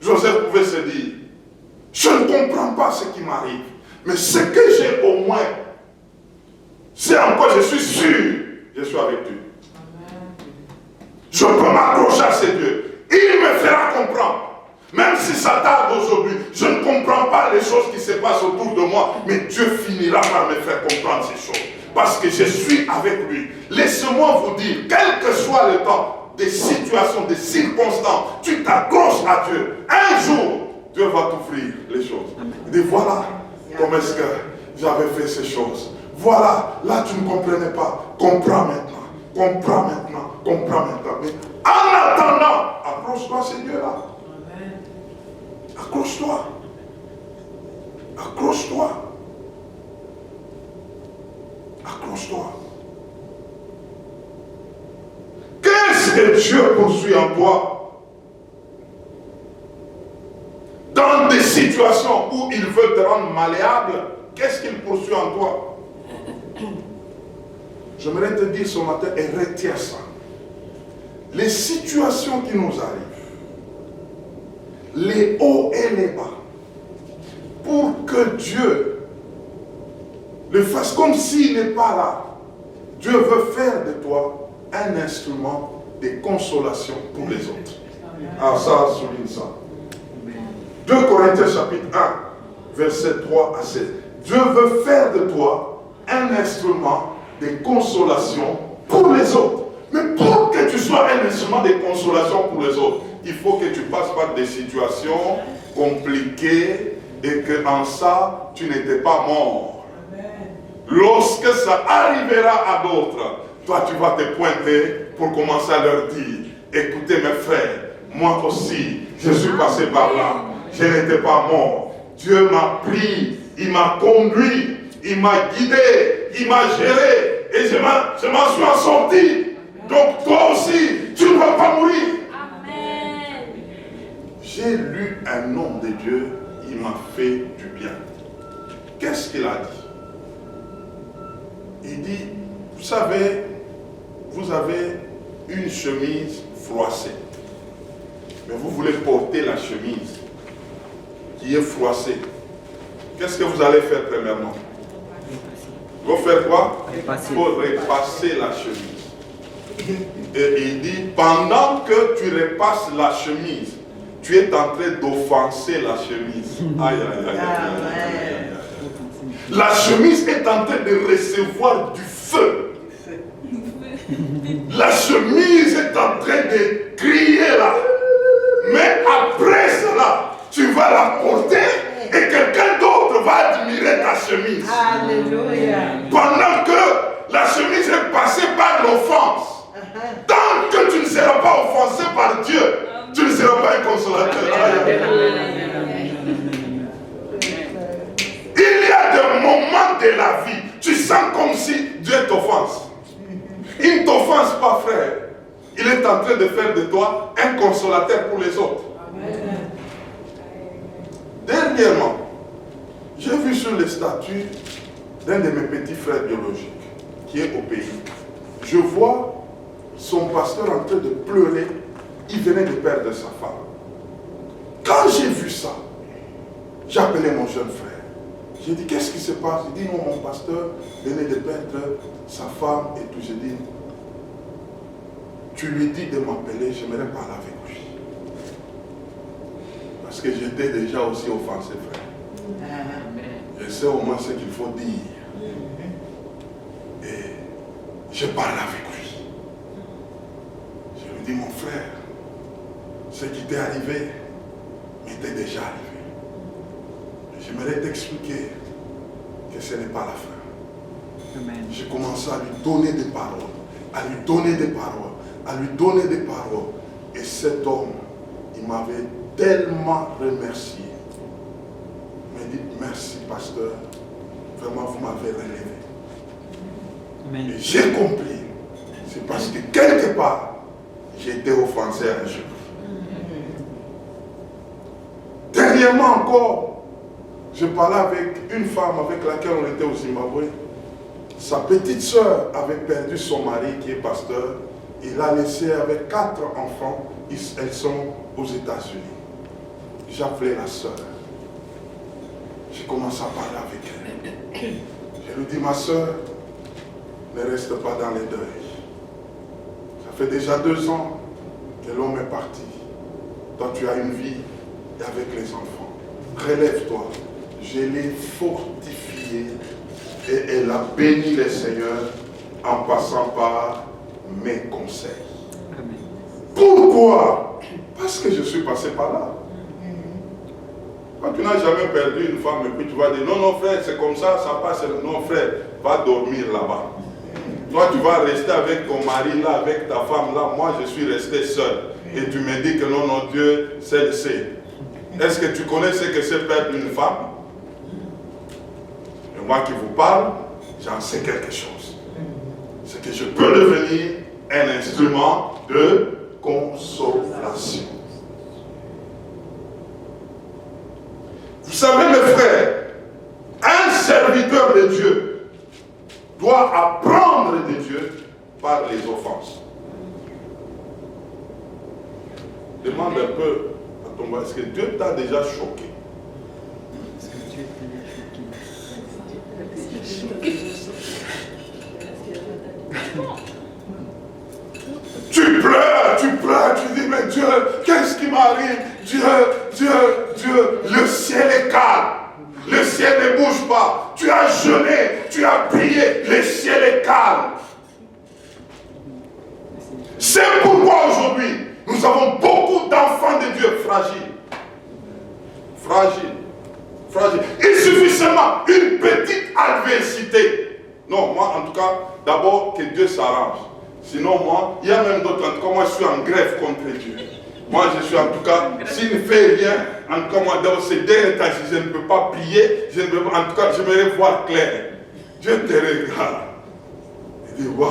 Joseph pouvait se dire, je ne comprends pas ce qui m'arrive, mais ce que j'ai au moins, c'est en quoi je suis sûr, je suis avec Dieu. Je peux m'accrocher à ce Dieu. Il me fera comprendre. Même si ça tarde aujourd'hui, je ne comprends pas les choses qui se passent autour de moi, mais Dieu finira par me faire comprendre ces choses. Parce que je suis avec lui. Laissez-moi vous dire, quel que soit le temps, des situations, des circonstances, tu t'accroches à Dieu. Un jour, Dieu va t'offrir les choses. Il dit, voilà comment est-ce que j'avais fait ces choses. Voilà, là tu ne comprenais pas. Comprends maintenant. Comprends maintenant. Comprends maintenant. Mais en attendant, accroche-toi à ces dieux-là. Accroche-toi. Accroche-toi. Accroche-toi. Qu'est-ce que Dieu poursuit en toi? Dans des situations où il veut te rendre malléable, qu'est-ce qu'il poursuit en toi? J'aimerais te dire ce matin, et retiens ça. Les situations qui nous arrivent, les hauts et les bas, pour que Dieu le fasse comme s'il n'est pas là. Dieu veut faire de toi un instrument de consolation pour les autres. Ah, ça, souligne ça. 2 Corinthiens chapitre 1, verset 3 à 7. Dieu veut faire de toi un instrument de consolation pour les autres. Mais pour que tu sois un instrument de consolation pour les autres, il faut que tu passes par des situations compliqué et qu'en ça, tu n'étais pas mort. Lorsque ça arrivera à d'autres, toi tu vas te pointer pour commencer à leur dire, écoutez mes frères, moi aussi, je suis passé par là. Je n'étais pas mort. Dieu m'a pris, il m'a conduit, il m'a guidé, il m'a géré et je m'en suis sorti. Donc toi aussi, tu ne vas pas mourir. Amen. J'ai lu un homme de Dieu, il m'a fait du bien. Qu'est-ce qu'il a dit? Il dit, vous savez, vous avez une chemise froissée. Mais vous voulez porter la chemise qui est froissée. Qu'est-ce que vous allez faire premièrement? Vous faire quoi? Il faut repasser la chemise. Et il dit, pendant que tu repasses la chemise, tu es en train d'offenser la chemise. Aïe, aïe, aïe, aïe. La chemise est en train de recevoir du feu. La chemise est en train de crier là. Mais après cela, tu vas la porter et quelqu'un d'autre va admirer ta chemise. Alléluia. Pendant que la chemise est passée par l'offense, tant que tu ne seras pas offensé par Dieu, tu ne seras pas un consolateur. Il y a des moments de la vie, tu sens comme si Dieu t'offense. Il ne t'offense pas, frère. Il est en train de faire de toi un consolateur pour les autres. Amen. Dernièrement, j'ai vu sur les statuts d'un de mes petits frères biologiques qui est au pays. Je vois son pasteur en train de pleurer. Il venait de perdre sa femme. Quand j'ai vu ça, j'ai appelé mon jeune frère. J'ai dit, qu'est-ce qui se passe? Il dit, non, mon pasteur venait de perdre sa femme et tout. J'ai dit, tu lui dis de m'appeler, j'aimerais parler avec lui. Parce que j'étais déjà aussi offensé, frère. Je sais au moins ce qu'il faut dire. Et je parle avec lui. Je lui dis, mon frère, ce qui t'est arrivé m'était déjà arrivé. J'aimerais t'expliquer que ce n'est pas la fin. Amen. J'ai commencé à lui donner des paroles, à lui donner des paroles, à lui donner des paroles. Et cet homme, il m'avait tellement remercié. Il m'a dit, merci pasteur, vraiment vous m'avez relevé. Amen. Et j'ai compris, c'est parce que quelque part, j'ai été offensé un jour. Dernièrement encore, je parlais avec une femme avec laquelle on était au Zimbabwe. Sa petite soeur avait perdu son mari qui est pasteur. Il l'a laissé avec 4 enfants. Elles sont aux États-Unis. J'ai appelé la soeur. J'ai commencé à parler avec elle. Je lui ai dit, ma soeur, ne reste pas dans les deuils. Ça fait déjà 2 ans que l'homme est parti. Toi, tu as une vie et avec les enfants. Relève-toi. Je l'ai fortifiée et elle a béni le Seigneur en passant par mes conseils. Amen. Pourquoi? Parce que je suis passé par là. Quand tu n'as jamais perdu une femme et puis tu vas dire non, non frère, c'est comme ça passe. Non frère, va dormir là-bas. Toi tu vas rester avec ton mari là, avec ta femme là. Moi je suis resté seul. Et tu me dis que non, non, Dieu sait. Est-ce que tu connais ce que c'est perdre une femme? Et moi qui vous parle, j'en sais quelque chose. C'est que je peux devenir un instrument de consolation. Vous savez mes frères, un serviteur de Dieu doit apprendre de Dieu par les offenses. Demande un peu à ton voisin, est-ce que Dieu t'a déjà choqué? Est-ce que Dieu t'a déjà Tu pleures, tu dis, mais Dieu, qu'est-ce qui m'arrive? Dieu, le ciel est calme. Le ciel ne bouge pas. Tu as jeûné, tu as prié, le ciel est calme. C'est pourquoi aujourd'hui, nous avons beaucoup d'enfants de Dieu fragiles. fragile. Fragile. Il suffit seulement une petite adversité. Non, moi en tout cas, d'abord que Dieu s'arrange. Sinon moi, il y a même d'autres, en tout cas moi je suis en grève contre Dieu. Moi je suis en tout cas, s'il ne fait rien, en tout cas moi dans ces derniers temps, si je ne peux pas prier, je ne peux pas, en tout cas j'aimerais voir clair. Dieu te regarde. Il dit, waouh,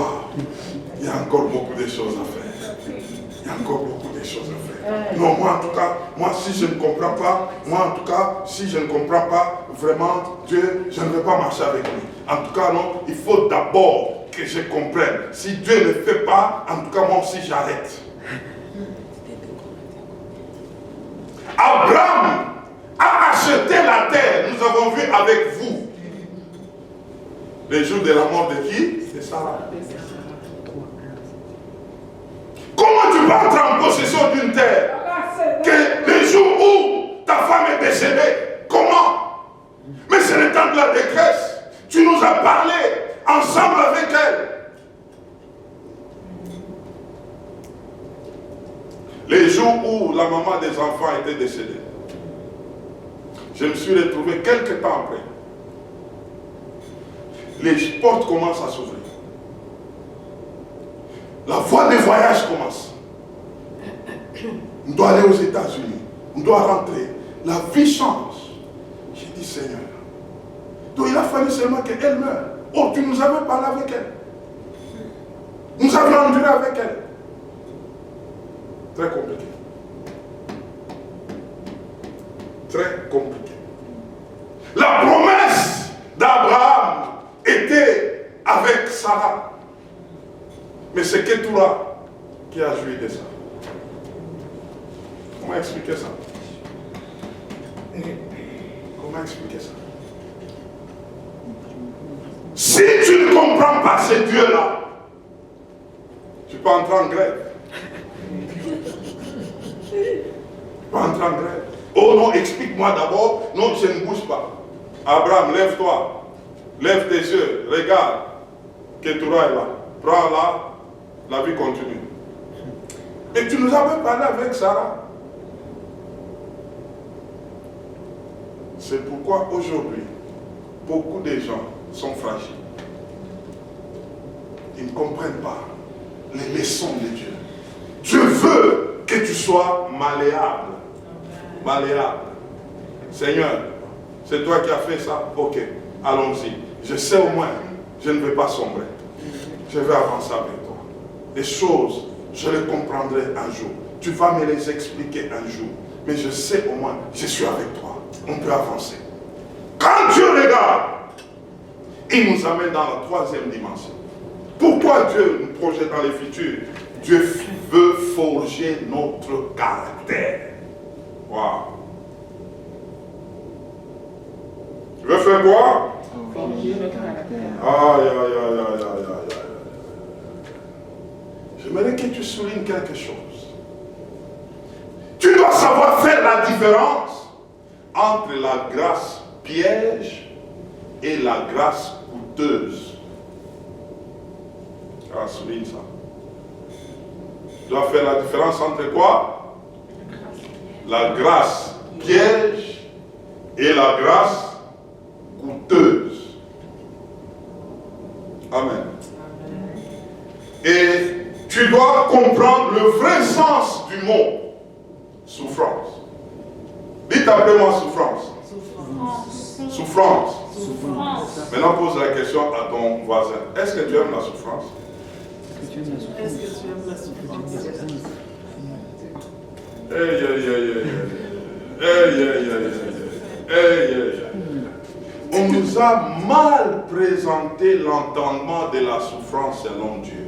il y a encore beaucoup de choses à faire. Il y a encore beaucoup de choses à faire. Non, moi en tout cas, moi si je ne comprends pas, moi en tout cas, si je ne comprends pas vraiment Dieu, je ne vais pas marcher avec lui. En tout cas, non, il faut d'abord que je comprenne. Si Dieu ne fait pas, en tout cas, moi aussi j'arrête. Abraham a acheté la terre, nous avons vu avec vous. Les jours de la mort de qui? C'est Sarah. Comment tu peux entrer en possession d'une terre que le jour où ta femme est décédée? Comment? Mais c'est le temps de la détresse. Tu nous as parlé ensemble avec elle. Les jours où la maman des enfants était décédée, je me suis retrouvé quelques temps après. Les portes commencent à s'ouvrir. La voie des voyages commence. On doit aller aux États-Unis. On doit rentrer. La vie change. J'ai dit, Seigneur. Donc il a fallu seulement qu'elle meure. Oh, tu nous avais parlé avec elle. Nous avions enduré avec elle. Très compliqué. Très compliqué. La promesse d'Abraham était avec Sarah. Mais c'est Ketura qui a joui de ça. Comment expliquer ça? Comment expliquer ça? Si tu ne comprends pas ce Dieu-là, tu peux entrer en grève. Tu peux entrer en grève. Oh non, explique-moi d'abord. Non, je ne bouge pas. Abraham, lève-toi. Lève tes yeux. Regarde. Ketura est là. Prends là. La vie continue. Et tu nous avais parlé avec Sarah. C'est pourquoi aujourd'hui, beaucoup de gens sont fragiles. Ils ne comprennent pas les leçons de Dieu. Dieu veut que tu sois malléable. Malléable. Seigneur, c'est toi qui as fait ça? Ok, allons-y. Je sais au moins, je ne vais pas sombrer. Je vais avancer avec toi. Les choses, je les comprendrai un jour. Tu vas me les expliquer un jour. Mais je sais au moins, je suis avec toi. On peut avancer. Quand Dieu regarde, il nous amène dans la troisième dimension. Pourquoi Dieu nous projette dans les futurs? Dieu veut forger notre caractère. Waouh. Tu veux faire quoi? Forger notre caractère. Aïe, aïe, aïe, aïe, aïe, aïe. J'aimerais que tu soulignes quelque chose. Tu dois savoir faire la différence entre la grâce piège et la grâce coûteuse. Ah, souligne ça. Tu dois faire la différence entre quoi? La grâce piège et la grâce coûteuse. Amen. Et tu dois comprendre le vrai sens du mot souffrance. Dites après moi souffrance. Souffrance. Souffrance. Maintenant pose la question à ton voisin. Est-ce que tu aimes la souffrance? Est-ce que tu aimes la souffrance? Aïe, aïe, aïe, aïe, aïe, aïe, aïe, aïe, aïe. On nous a mal présenté l'entendement de la souffrance selon Dieu.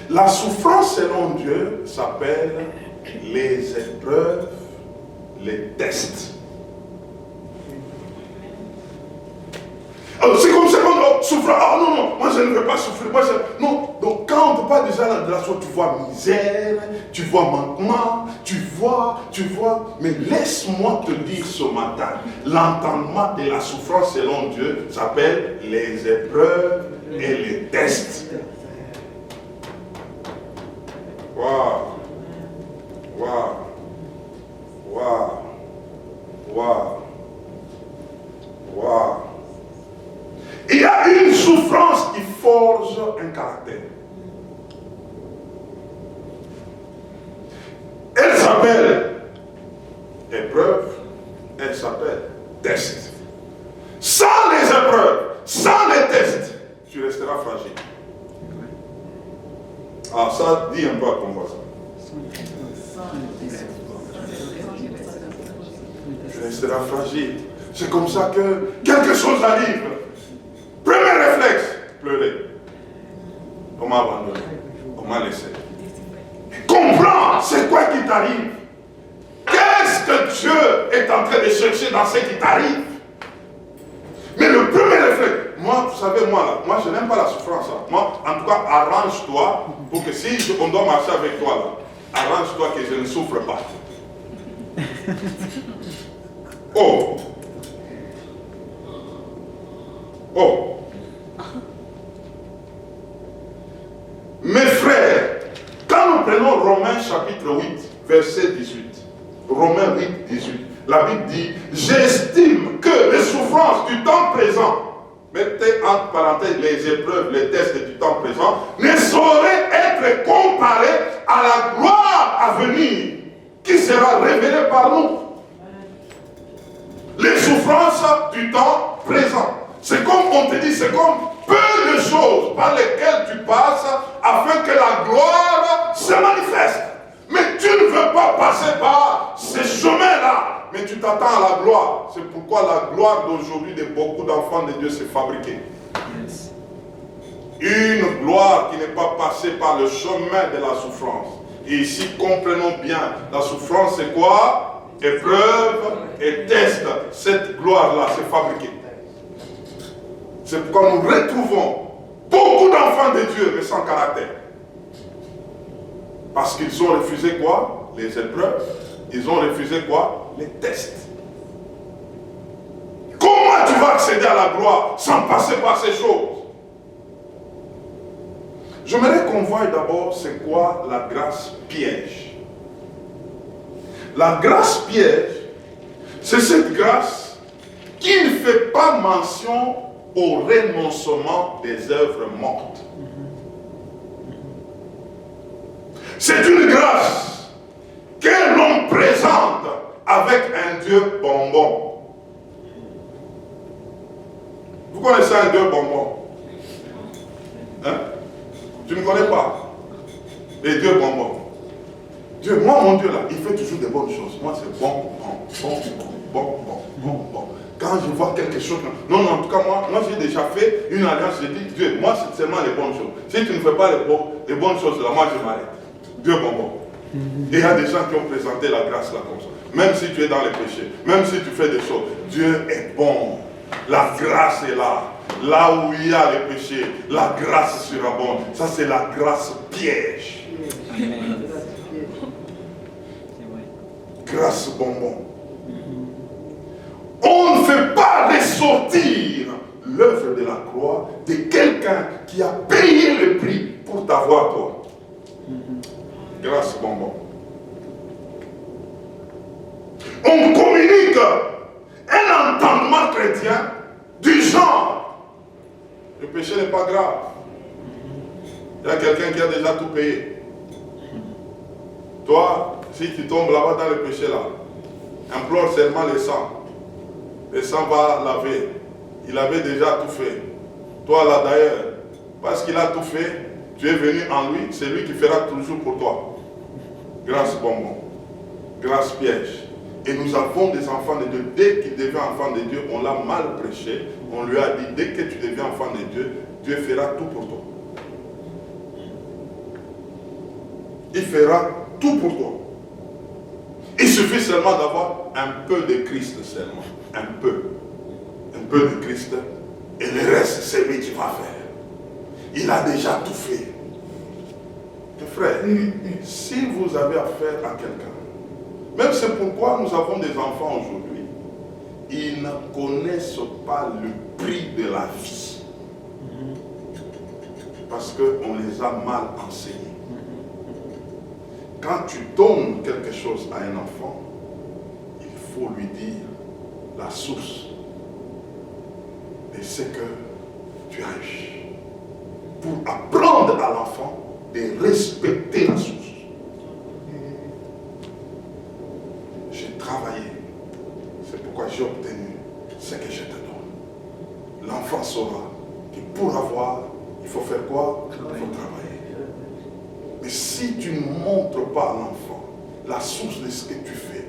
La souffrance selon Dieu s'appelle les épreuves, les tests. Alors c'est comme ça qu'on souffre. Ah non, non, moi je ne veux pas souffrir. Moi, non, donc quand on ne peut pas déjà de la soie, tu vois misère, tu vois manquement, tu vois, mais laisse-moi te dire ce matin, l'entendement de la souffrance selon Dieu s'appelle les épreuves et les tests. Waouh, waouh, waouh, Il y a une souffrance qui forge un caractère. Elle s'appelle épreuve, elle s'appelle test. Sans les épreuves, sans les tests, tu resteras fragile. Ah, ça, dis un peu à ton voisin. Tu resteras fragile. C'est comme ça que quelque chose arrive. Premier réflexe, pleurer. On m'a abandonné. On m'a laissé. Comprends, c'est quoi qui t'arrive? Qu'est-ce que Dieu est en train de chercher dans ce qui t'arrive? Mais le premier réflexe, moi, vous savez, moi je n'aime pas la souffrance. Hein. Moi, en tout cas, arrange-toi pour que si on doit marcher avec toi, là, arrange-toi que je ne souffre pas. Oh! Oh! Mes frères, quand nous prenons Romains chapitre 8, verset 18, Romains 8, 18, la Bible dit, j'estime que les souffrances du temps présent, mettez entre parenthèses les épreuves, les tests du temps présent, ne sauraient être comparées à la gloire à venir qui sera révélée par nous. Les souffrances du temps présent. C'est comme on te dit, c'est comme peu de choses par lesquelles tu passes afin que la gloire se manifeste. Mais tu ne veux pas passer par ces chemins-là, mais tu t'attends à la gloire. C'est pourquoi la gloire d'aujourd'hui de beaucoup d'enfants de Dieu s'est fabriquée. Une gloire qui n'est pas passée par le chemin de la souffrance. Et ici, comprenons bien, la souffrance c'est quoi? Épreuve et test. Cette gloire-là s'est fabriquée. C'est pourquoi nous retrouvons beaucoup d'enfants de Dieu, mais sans caractère. Parce qu'ils ont refusé quoi? Les épreuves. Ils ont refusé quoi? Les tests. Comment tu vas accéder à la gloire sans passer par ces choses? J'aimerais qu'on voie d'abord c'est quoi la grâce piège. La grâce piège, c'est cette grâce qui ne fait pas mention au renoncement des œuvres mortes. C'est une grâce que l'on présente avec un Dieu bonbon. Vous connaissez un Dieu bonbon? Hein? Tu ne connais pas? Les dieux bonbons. Dieu, moi mon Dieu là, il fait toujours des bonnes choses. Moi c'est bon. Quand je vois quelque chose, non, en tout cas moi j'ai déjà fait une alliance, j'ai dit, Dieu, moi c'est seulement les bonnes choses. Si tu ne fais pas les bonnes choses là, moi je m'arrête. Dieu bonbon. Et il y a des gens qui ont présenté la grâce là comme ça. Même si tu es dans les péchés, même si tu fais des choses, Dieu est bon. La grâce est là. Là où il y a les péchés, la grâce surabonde. Ça c'est la grâce piège. Grâce bonbon. On ne fait pas ressortir l'œuvre de la croix de quelqu'un qui a payé le prix pour t'avoir toi. Grâce bonbon. On communique un entendement chrétien du genre. Le péché n'est pas grave. Il y a quelqu'un qui a déjà tout payé. Toi, si tu tombes là-bas dans le péché là, implore seulement le sang. Le sang va laver. Il avait déjà tout fait. Toi là d'ailleurs, parce qu'il a tout fait, tu es venu en lui, c'est lui qui fera toujours pour toi. Grâce bonbon. Grâce piège. Et nous avons des enfants de Dieu. Dès qu'il devient enfant de Dieu, on l'a mal prêché. On lui a dit, dès que tu deviens enfant de Dieu, Dieu fera tout pour toi. Il fera tout pour toi. Il suffit seulement d'avoir un peu de Christ seulement. Un peu de Christ. Et le reste, c'est lui qui va faire. Il a déjà tout fait. Mes frères, si vous avez affaire à quelqu'un, même c'est pourquoi nous avons des enfants aujourd'hui, ils ne connaissent pas le prix de la vie. Parce qu'on les a mal enseignés. Quand tu donnes quelque chose à un enfant, il faut lui dire la source de ce que tu as eu pour apprendre à l'enfant de respecter la source. J'ai travaillé, c'est pourquoi j'ai obtenu ce que je te donne. L'enfant saura que pour avoir, il faut faire quoi? Il faut travailler. Mais si tu ne montres pas à l'enfant la source de ce que tu fais,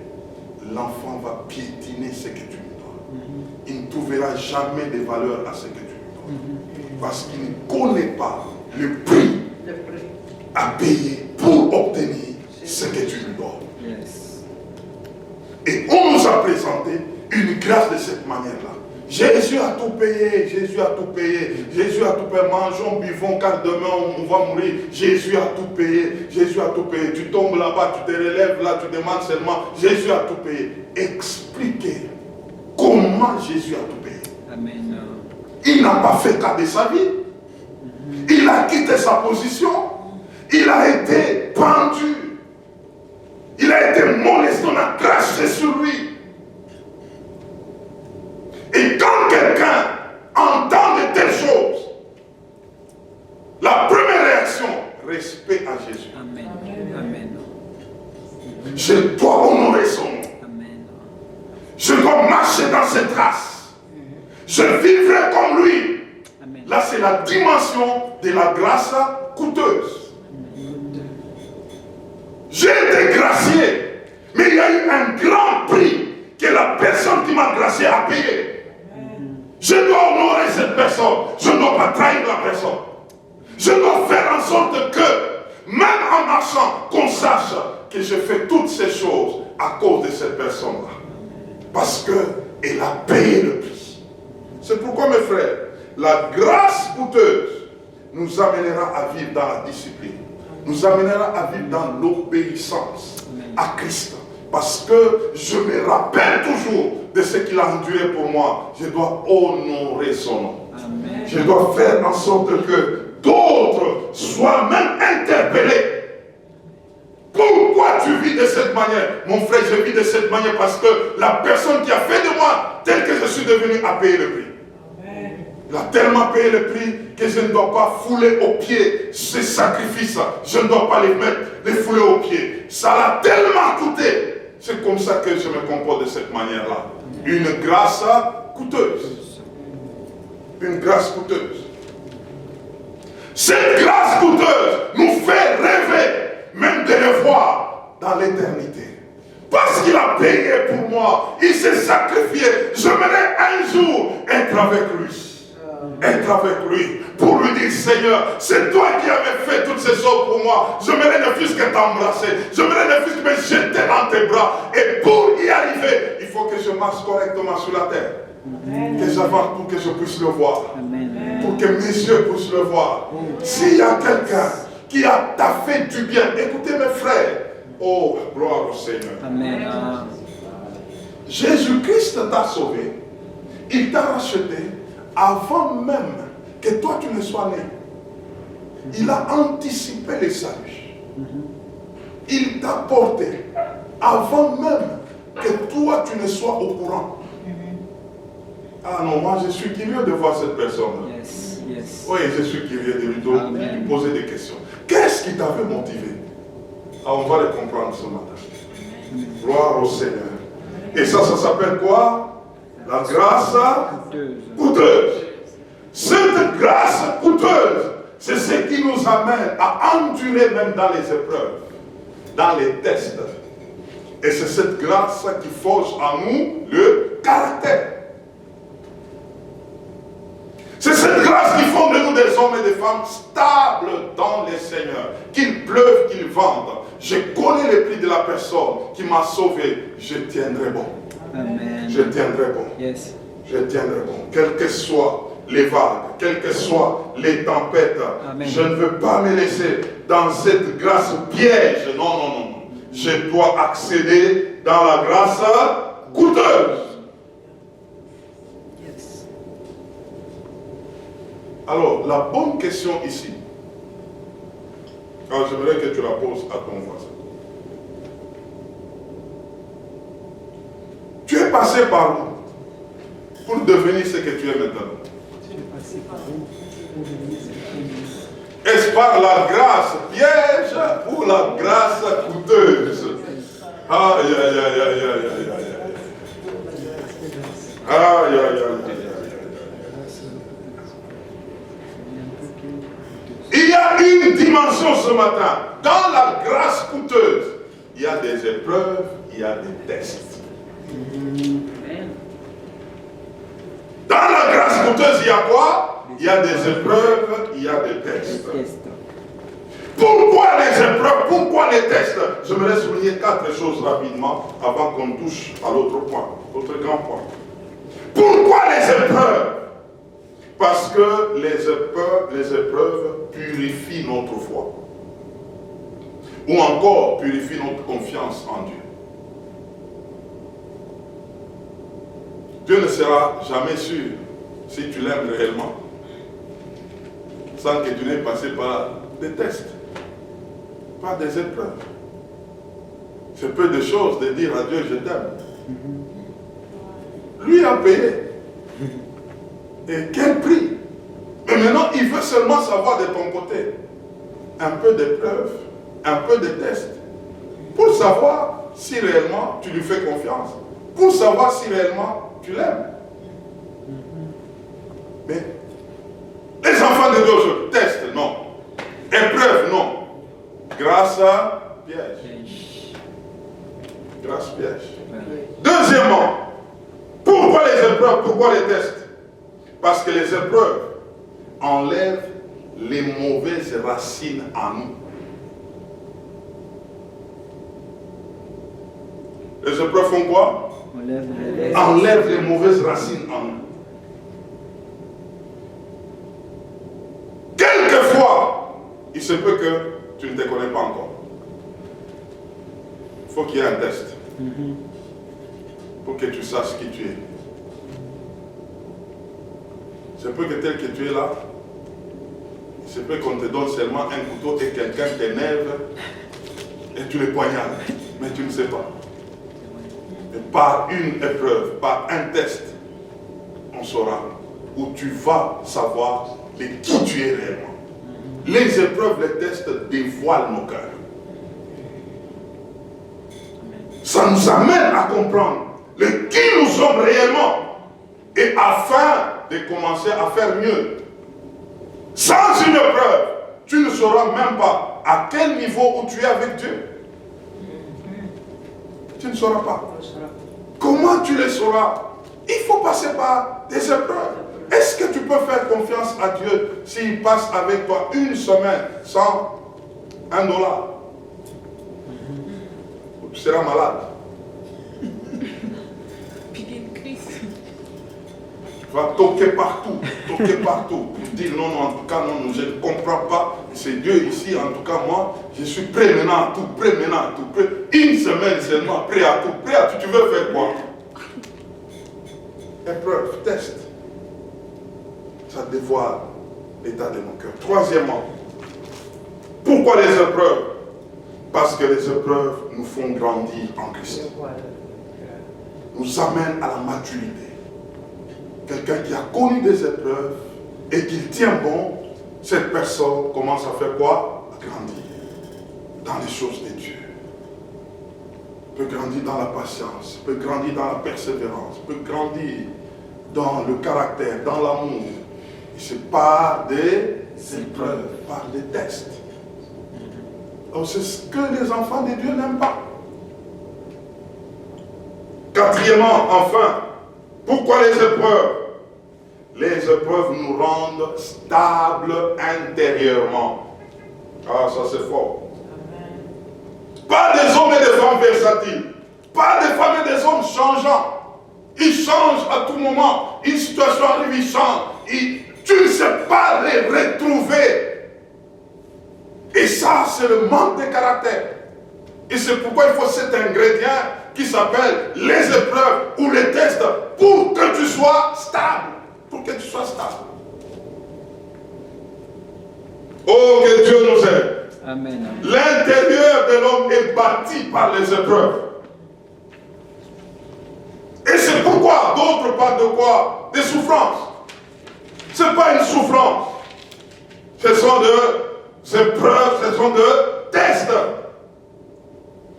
l'enfant va piétiner ce que tu lui donnes. Il ne trouvera jamais de valeur à ce que tu lui donnes. Parce qu'il ne connaît pas le prix à payer pour obtenir ce que tu lui donnes. Et on nous a présenté une grâce de cette manière-là. Jésus a tout payé, Jésus a tout payé, Jésus a tout payé, mangeons, buvons, car demain on va mourir. Jésus a tout payé, Jésus a tout payé. Tu tombes là-bas, tu te relèves là, tu demandes seulement, Jésus a tout payé. Expliquez comment Jésus a tout payé. Amen. Il n'a pas fait cas de sa vie. Il a quitté sa position. Il a été pendu. Il a été molesté, on a craché sur lui. Et quand quelqu'un entend de telles choses, la première réaction, respect à Jésus. Amen. Amen. Je dois honorer son nom. Amen. Je dois marcher dans ses traces. Je vivrai comme lui. Amen. Là, c'est la dimension de la grâce coûteuse. J'ai été gracié, mais il y a eu un grand prix que la personne qui m'a gracié a payé. Je dois honorer cette personne. Je ne dois pas trahir la personne. Je dois faire en sorte que, même en marchant, qu'on sache que je fais toutes ces choses à cause de cette personne-là. Parce qu'elle a payé le prix. C'est pourquoi, mes frères, la grâce coûteuse nous amènera à vivre dans la discipline. Nous amènera à vivre dans l'obéissance à Christ. Parce que je me rappelle toujours de ce qu'il a enduré pour moi. Je dois honorer son nom. Amen. Je dois faire en sorte que d'autres soient même interpellés. Pourquoi tu vis de cette manière? Mon frère, je vis de cette manière parce que la personne qui a fait de moi tel que je suis devenu a payé le prix. Il a tellement payé le prix que je ne dois pas fouler aux pieds ces sacrifices. Je ne dois pas les fouler aux pieds. Ça l'a tellement coûté. C'est comme ça que je me comporte de cette manière-là. Une grâce coûteuse. Une grâce coûteuse. Cette grâce coûteuse nous fait rêver même de le voir dans l'éternité. Parce qu'il a payé pour moi. Il s'est sacrifié. J'aimerais un jour être avec lui. Être avec lui pour lui dire, Seigneur, c'est toi qui avais fait toutes ces choses pour moi. J'aimerais ne fût-ce que t'embrasser. J'aimerais ne fût-ce que me jeter dans tes bras. Et pour y arriver, il faut que je marche correctement sur la terre. Amen. Que j'avance pour que je puisse le voir. Amen. Pour que mes yeux puissent le voir. S'il y a quelqu'un qui t'a fait du bien, écoutez mes frères. Oh, gloire au Seigneur. Amen. Jésus-Christ t'a sauvé. Il t'a racheté avant même que toi tu ne sois né. Il a anticipé les saluts. Il t'a porté avant même que toi tu ne sois au courant. Ah non, moi je suis curieux de voir cette personne. Yes, yes. Oui, je suis curieux de lui poser des questions. Qu'est-ce qui t'avait motivé? Ah, on va le comprendre ce matin. Gloire au Seigneur. Et ça s'appelle quoi? La grâce coûteuse. Cette grâce coûteuse, c'est ce qui nous amène à endurer même dans les épreuves, dans les tests. Et c'est cette grâce qui forge en nous le caractère. C'est cette grâce qui font de nous des hommes et des femmes stables dans les Seigneurs. Qu'il pleuve, qu'il vente. Je connais le prix de la personne qui m'a sauvé. Je tiendrai bon. Amen. Je tiendrai bon. Yes. Je tiendrai bon. Quelles que soient les vagues, quelles que soient les tempêtes, Amen. Je ne veux pas me laisser dans cette grâce piège. Non, non, non. Je dois accéder dans la grâce coûteuse. Yes. Alors, la bonne question ici, alors j'aimerais que tu la poses à ton voisin. Tu es passé par où pour devenir ce que tu es maintenant? Est-ce par la grâce piège ou la grâce coûteuse? Aïe, aïe, aïe, aïe, aïe, aïe, aïe. Aïe, aïe, aïe, aïe. Il y a une dimension ce matin. Dans la grâce coûteuse, il y a des épreuves, il y a des tests. Dans la grâce coûteuse, il y a quoi? Il y a des épreuves, il y a des tests. Pourquoi les épreuves? Pourquoi les tests? J'aimerais souligner 4 choses rapidement avant qu'on touche à l'autre point, l'autre grand point. Pourquoi les épreuves? Parce que les épreuves purifient notre foi. Ou encore purifient notre confiance en Dieu. Dieu ne sera jamais sûr si tu l'aimes réellement sans que tu n'aies passé par des tests, par des épreuves. C'est peu de choses de dire à Dieu je t'aime. Lui a payé. Et quel prix! Mais maintenant, il veut seulement savoir de ton côté un peu d'épreuves, un peu de tests, pour savoir si réellement tu lui fais confiance, pour savoir si réellement tu l'aimes. Mais les enfants de Dieu aujourd'hui, test, non. Épreuve, non. Grâce à piège. Grâce piège. Deuxièmement, pourquoi les épreuves, pourquoi les tests? Parce que les épreuves enlèvent les mauvaises racines en nous. Les épreuves font quoi? Enlèvent les mauvaises racines en nous. Quelquefois, il se peut que tu ne te connais pas encore. Il faut qu'il y ait un test pour que tu saches qui tu es. Il se peut que tel que tu es là, il se peut qu'on te donne seulement un couteau et quelqu'un t'énerve et tu le poignardes, mais tu ne sais pas. Et par une épreuve, par un test, on saura où tu vas savoir de qui tu es réellement. Les épreuves, les tests dévoilent nos cœurs. Ça nous amène à comprendre qui nous sommes réellement et afin de commencer à faire mieux. Sans une épreuve, tu ne sauras même pas à quel niveau où tu es avec Dieu. Tu ne sauras pas. Comment tu le sauras? Il faut passer par des épreuves. Est-ce que tu peux faire confiance à Dieu s'il passe avec toi une semaine sans $1? Tu seras malade. Tu vas toquer partout, pour dire non, en tout cas, non, je ne comprends pas, c'est Dieu ici, en tout cas, moi, je suis prêt maintenant à tout, prêt. Une semaine seulement, prêt à tout, tu veux faire quoi? Épreuve, test. Ça dévoile l'état de nos cœurs. Troisièmement, pourquoi les épreuves? Parce que les épreuves nous font grandir en Christ. Nous amènent à la maturité. Quelqu'un qui a connu des épreuves et qui tient bon, cette personne commence à faire quoi? À grandir dans les choses de Dieu. Peut grandir dans la patience, peut grandir dans la persévérance, peut grandir dans le caractère, dans l'amour. Et c'est par des épreuves, par des tests. Donc c'est ce que les enfants de Dieu n'aiment pas. Quatrièmement, enfin, pourquoi les épreuves? Les épreuves nous rendent stables intérieurement. Ah, ça c'est fort. Pas des hommes et des femmes versatiles. Pas des femmes et des hommes changeants. Ils changent à tout moment. Une situation arrive, ils changent. Tu ne sais pas les retrouver. Et ça, c'est le manque de caractère. Et c'est pourquoi il faut cet ingrédient qui s'appelle les épreuves ou les tests pour que tu sois stable. Pour que tu sois stable. Oh, que Dieu nous aide. Amen. L'intérieur de l'homme est bâti par les épreuves. Et c'est pourquoi d'autres parlent de quoi? Des souffrances. Ce n'est pas une souffrance. Ce sont des épreuves, ce sont des tests.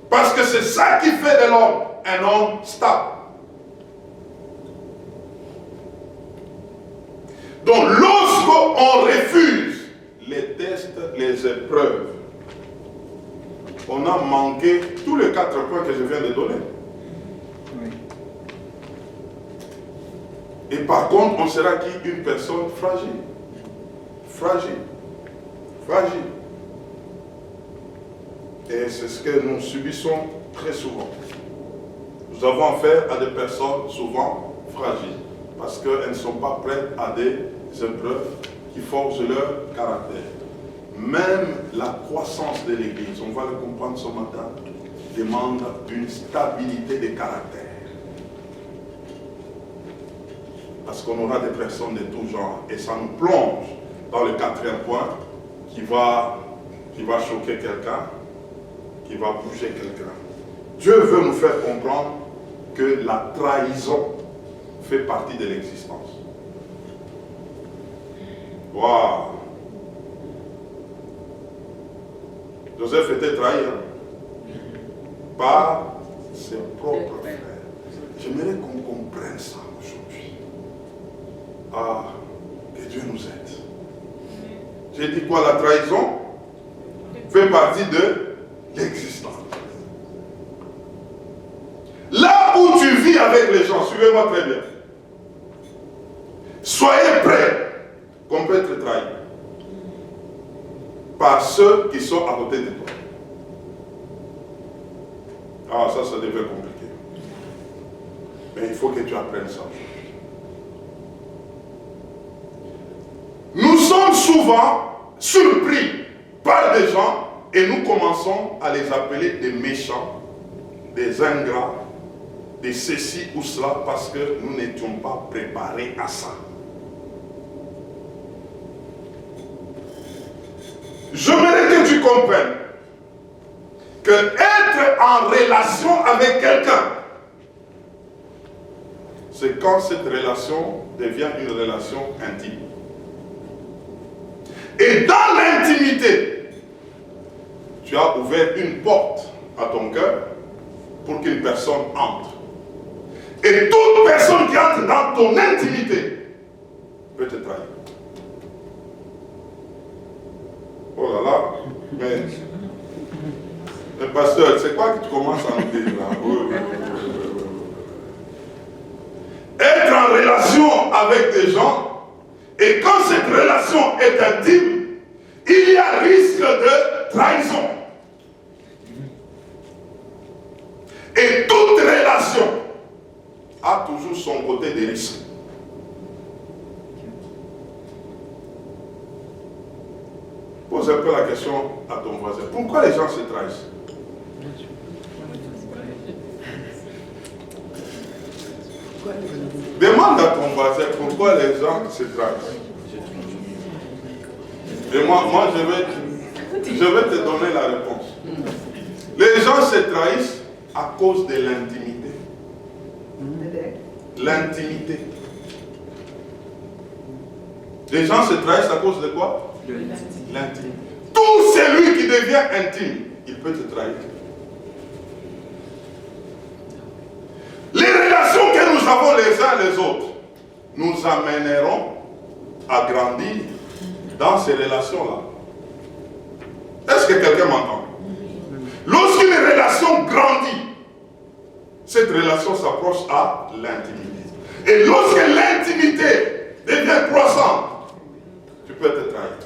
Parce que c'est ça qui fait de l'homme un homme stable. Donc lorsqu'on refuse les tests, les épreuves, on a manqué tous les 4 points que je viens de donner. Oui. Et par contre, on sera qui? Une personne fragile. Fragile. Fragile. Et c'est ce que nous subissons très souvent. Nous avons affaire à des personnes souvent fragiles parce qu'elles ne sont pas prêtes à des épreuves qui forgent leur caractère. Même la croissance de l'Église, on va le comprendre ce matin, demande une stabilité de caractère. Parce qu'on aura des personnes de tout genre. Et ça nous plonge dans le 4e point qui va choquer quelqu'un, qui va bouger quelqu'un. Dieu veut nous faire comprendre que la trahison fait partie de l'existence. Waouh! Joseph était trahi par ses propres frères. J'aimerais qu'on comprenne ça aujourd'hui. Ah, que Dieu nous aide. J'ai dit quoi? La trahison fait partie de l'existence. Là où tu vis avec les gens, suivez-moi très bien. Soyez prêts qu'on peut être trahi par ceux qui sont à côté de toi. Ah, ça devient compliqué. Mais il faut que tu apprennes ça. Nous sommes souvent surpris par des gens et nous commençons à les appeler des méchants, des ingrats, des ceci ou cela parce que nous n'étions pas préparés à ça. J'aimerais que tu comprennes que être en relation avec quelqu'un, c'est quand cette relation devient une relation intime. Et dans l'intimité, tu as ouvert une porte à ton cœur pour qu'une personne entre. Et toute personne qui entre dans ton intimité peut te trahir. Oh là là, mais pasteur, c'est quoi que tu commences à nous dire là? Oui. Être en relation avec des gens, et quand cette relation est intime, il y a risque de trahison. Et toute relation a toujours son côté de risque. Pose un peu la question à ton voisin. Pourquoi les gens se trahissent? Demande à ton voisin pourquoi les gens se trahissent. Et moi je vais te donner la réponse. Les gens se trahissent à cause de l'intimité. L'intimité. Les gens se trahissent à cause de quoi? L'intimité. Tout celui qui devient intime, il peut te trahir. Les relations que nous avons les uns les autres nous amèneront à grandir dans ces relations-là. Est-ce que quelqu'un m'entend? Lorsqu'une relation grandit, cette relation s'approche à l'intimité. Et lorsque l'intimité devient croissante, tu peux te trahir.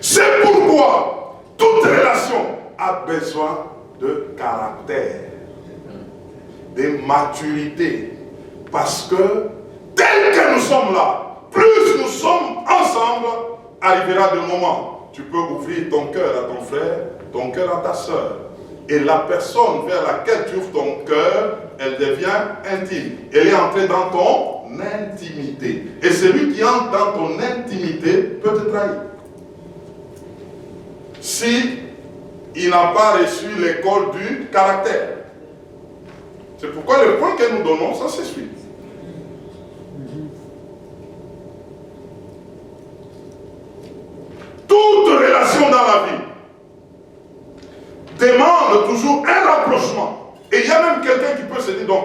C'est pourquoi toute relation a besoin de caractère, de maturité. Parce que tel que nous sommes là, plus nous sommes ensemble, arrivera le moment. Tu peux ouvrir ton cœur à ton frère, ton cœur à ta soeur. Et la personne vers laquelle tu ouvres ton cœur, elle devient intime. Elle est entrée dans ton intimité. Et celui qui entre dans ton intimité peut te trahir. Si il n'a pas reçu l'école du caractère. C'est pourquoi le point que nous donnons, ça c'est celui. toujours un rapprochement. Et il y a même quelqu'un qui peut se dire, donc,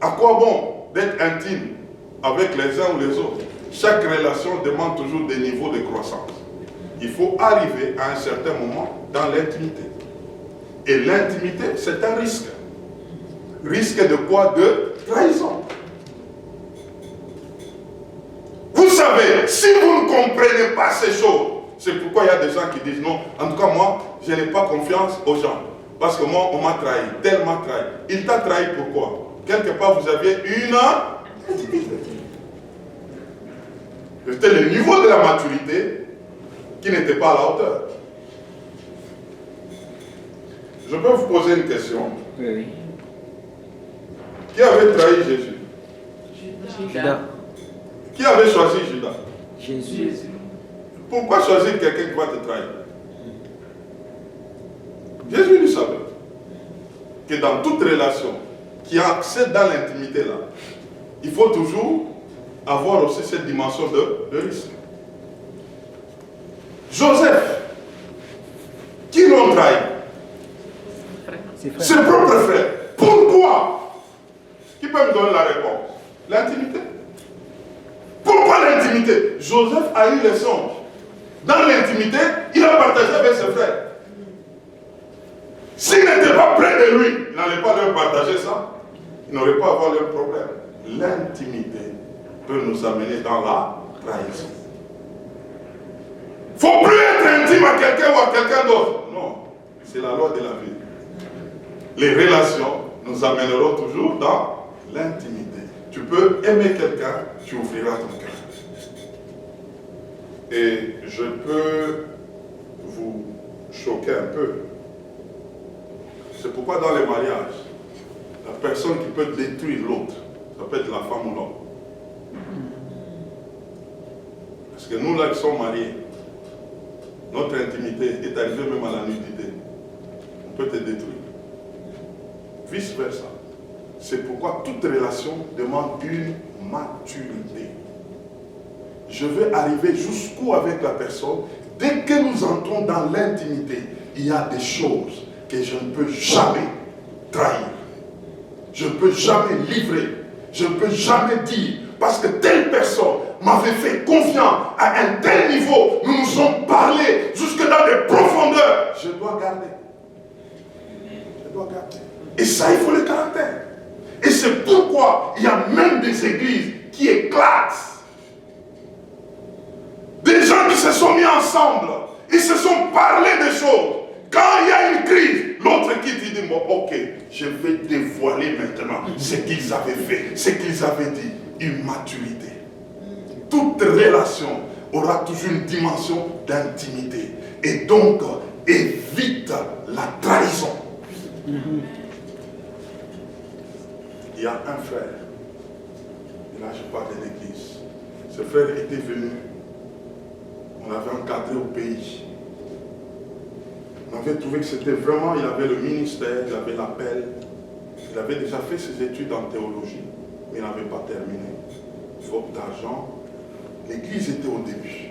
à quoi bon d'être intime avec les uns ou les autres? Chaque relation demande toujours des niveaux de croissance. Il faut arriver à un certain moment dans l'intimité. Et l'intimité, c'est un risque. Risque de quoi? De trahison. Vous savez, si vous ne comprenez pas ces choses, c'est pourquoi il y a des gens qui disent non, en tout cas moi, je n'ai pas confiance aux gens. Parce que moi, on m'a trahi, tel m'a trahi. Il t'a trahi pourquoi? Quelque part, vous aviez une intimité. C'était le niveau de la maturité qui n'était pas à la hauteur. Je peux vous poser une question. Oui. Qui avait trahi Jésus? Judas. Qui avait choisi Judas? Jésus. Pourquoi choisir quelqu'un qui va te trahir? Jésus lui savait que dans toute relation qui accède dans l'intimité là, il faut toujours avoir aussi cette dimension de risque. Joseph, qui l'ont trahi? Ses propres frères. Pourquoi? Qui peut me donner la réponse? L'intimité. Pourquoi l'intimité? Joseph a eu les songes. Dans l'intimité, il a partagé avec ses frères. S'il n'était pas près de lui, il n'allait pas leur partager ça. Il n'aurait pas à avoir leur problème. L'intimité peut nous amener dans la trahison. Il ne faut plus être intime à quelqu'un ou à quelqu'un d'autre. Non, c'est la loi de la vie. Les relations nous amèneront toujours dans l'intimité. Tu peux aimer quelqu'un, tu ouvriras ton cœur. Et je peux vous choquer un peu. C'est pourquoi dans les mariages, la personne qui peut détruire l'autre, ça peut être la femme ou l'homme. Parce que nous là qui sommes mariés, notre intimité est arrivée même à la nudité. On peut te détruire. Vice versa. C'est pourquoi toute relation demande une maturité. Je vais arriver jusqu'où avec la personne. Dès que nous entrons dans l'intimité, il y a des choses que je ne peux jamais trahir. Je ne peux jamais livrer. Je ne peux jamais dire. Parce que telle personne m'avait fait confiance à un tel niveau. Nous nous sommes parlé jusque dans des profondeurs. Je dois garder. Je dois garder. Et ça, il faut le caractère. Et c'est pourquoi il y a même des églises qui éclatent. Des gens qui se sont mis ensemble. Ils se sont parlé des choses. Quand il y a une crise, l'autre quitte, il dit, bon, ok, je vais dévoiler maintenant ce qu'ils avaient fait, ce qu'ils avaient dit. Une maturité. Toute relation aura toujours une dimension d'intimité. Et donc, évite la trahison. Il y a un frère, et là je parle de l'église. Ce frère était venu, on l'avait encadré au pays. On avait trouvé que c'était vraiment, il avait le ministère, il avait l'appel, il avait déjà fait ses études en théologie, mais il n'avait pas terminé. Faute d'argent, l'église était au début.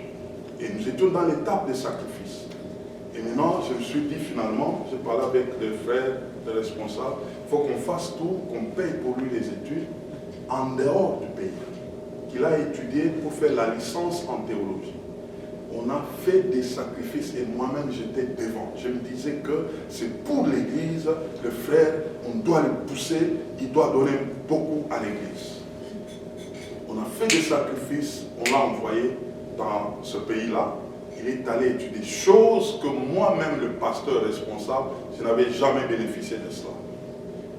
Et nous étions dans l'étape des sacrifices. Et maintenant, je me suis dit finalement, je parlais avec les frères, les responsables, il faut qu'on fasse tout, qu'on paye pour lui les études en dehors du pays. Qu'il a étudié pour faire la licence en théologie. On a fait des sacrifices et moi-même j'étais devant. Je me disais que c'est pour l'église, le frère, on doit le pousser, il doit donner beaucoup à l'église. On a fait des sacrifices, on l'a envoyé dans ce pays-là. Il est allé étudier, chose que moi-même, le pasteur responsable, je n'avais jamais bénéficié de cela.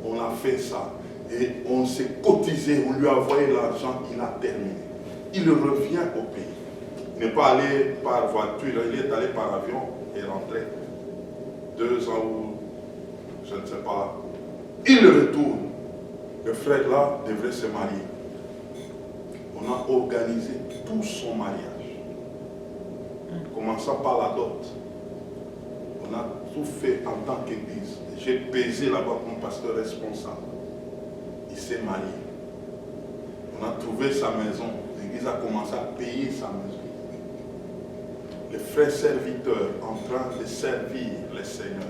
On a fait ça et on s'est cotisé, on lui a envoyé l'argent, il a terminé. Il revient au pays. Il n'est pas allé par voiture, il est allé par avion et rentré. 2 ans ou je ne sais pas. Il retourne. Le frère là devrait se marier. On a organisé tout son mariage. Commençant par la dot. On a tout fait en tant qu'église. J'ai pesé là-bas mon pasteur responsable. Il s'est marié. On a trouvé sa maison. L'église a commencé à payer sa maison. Les frères serviteurs en train de servir les seigneurs.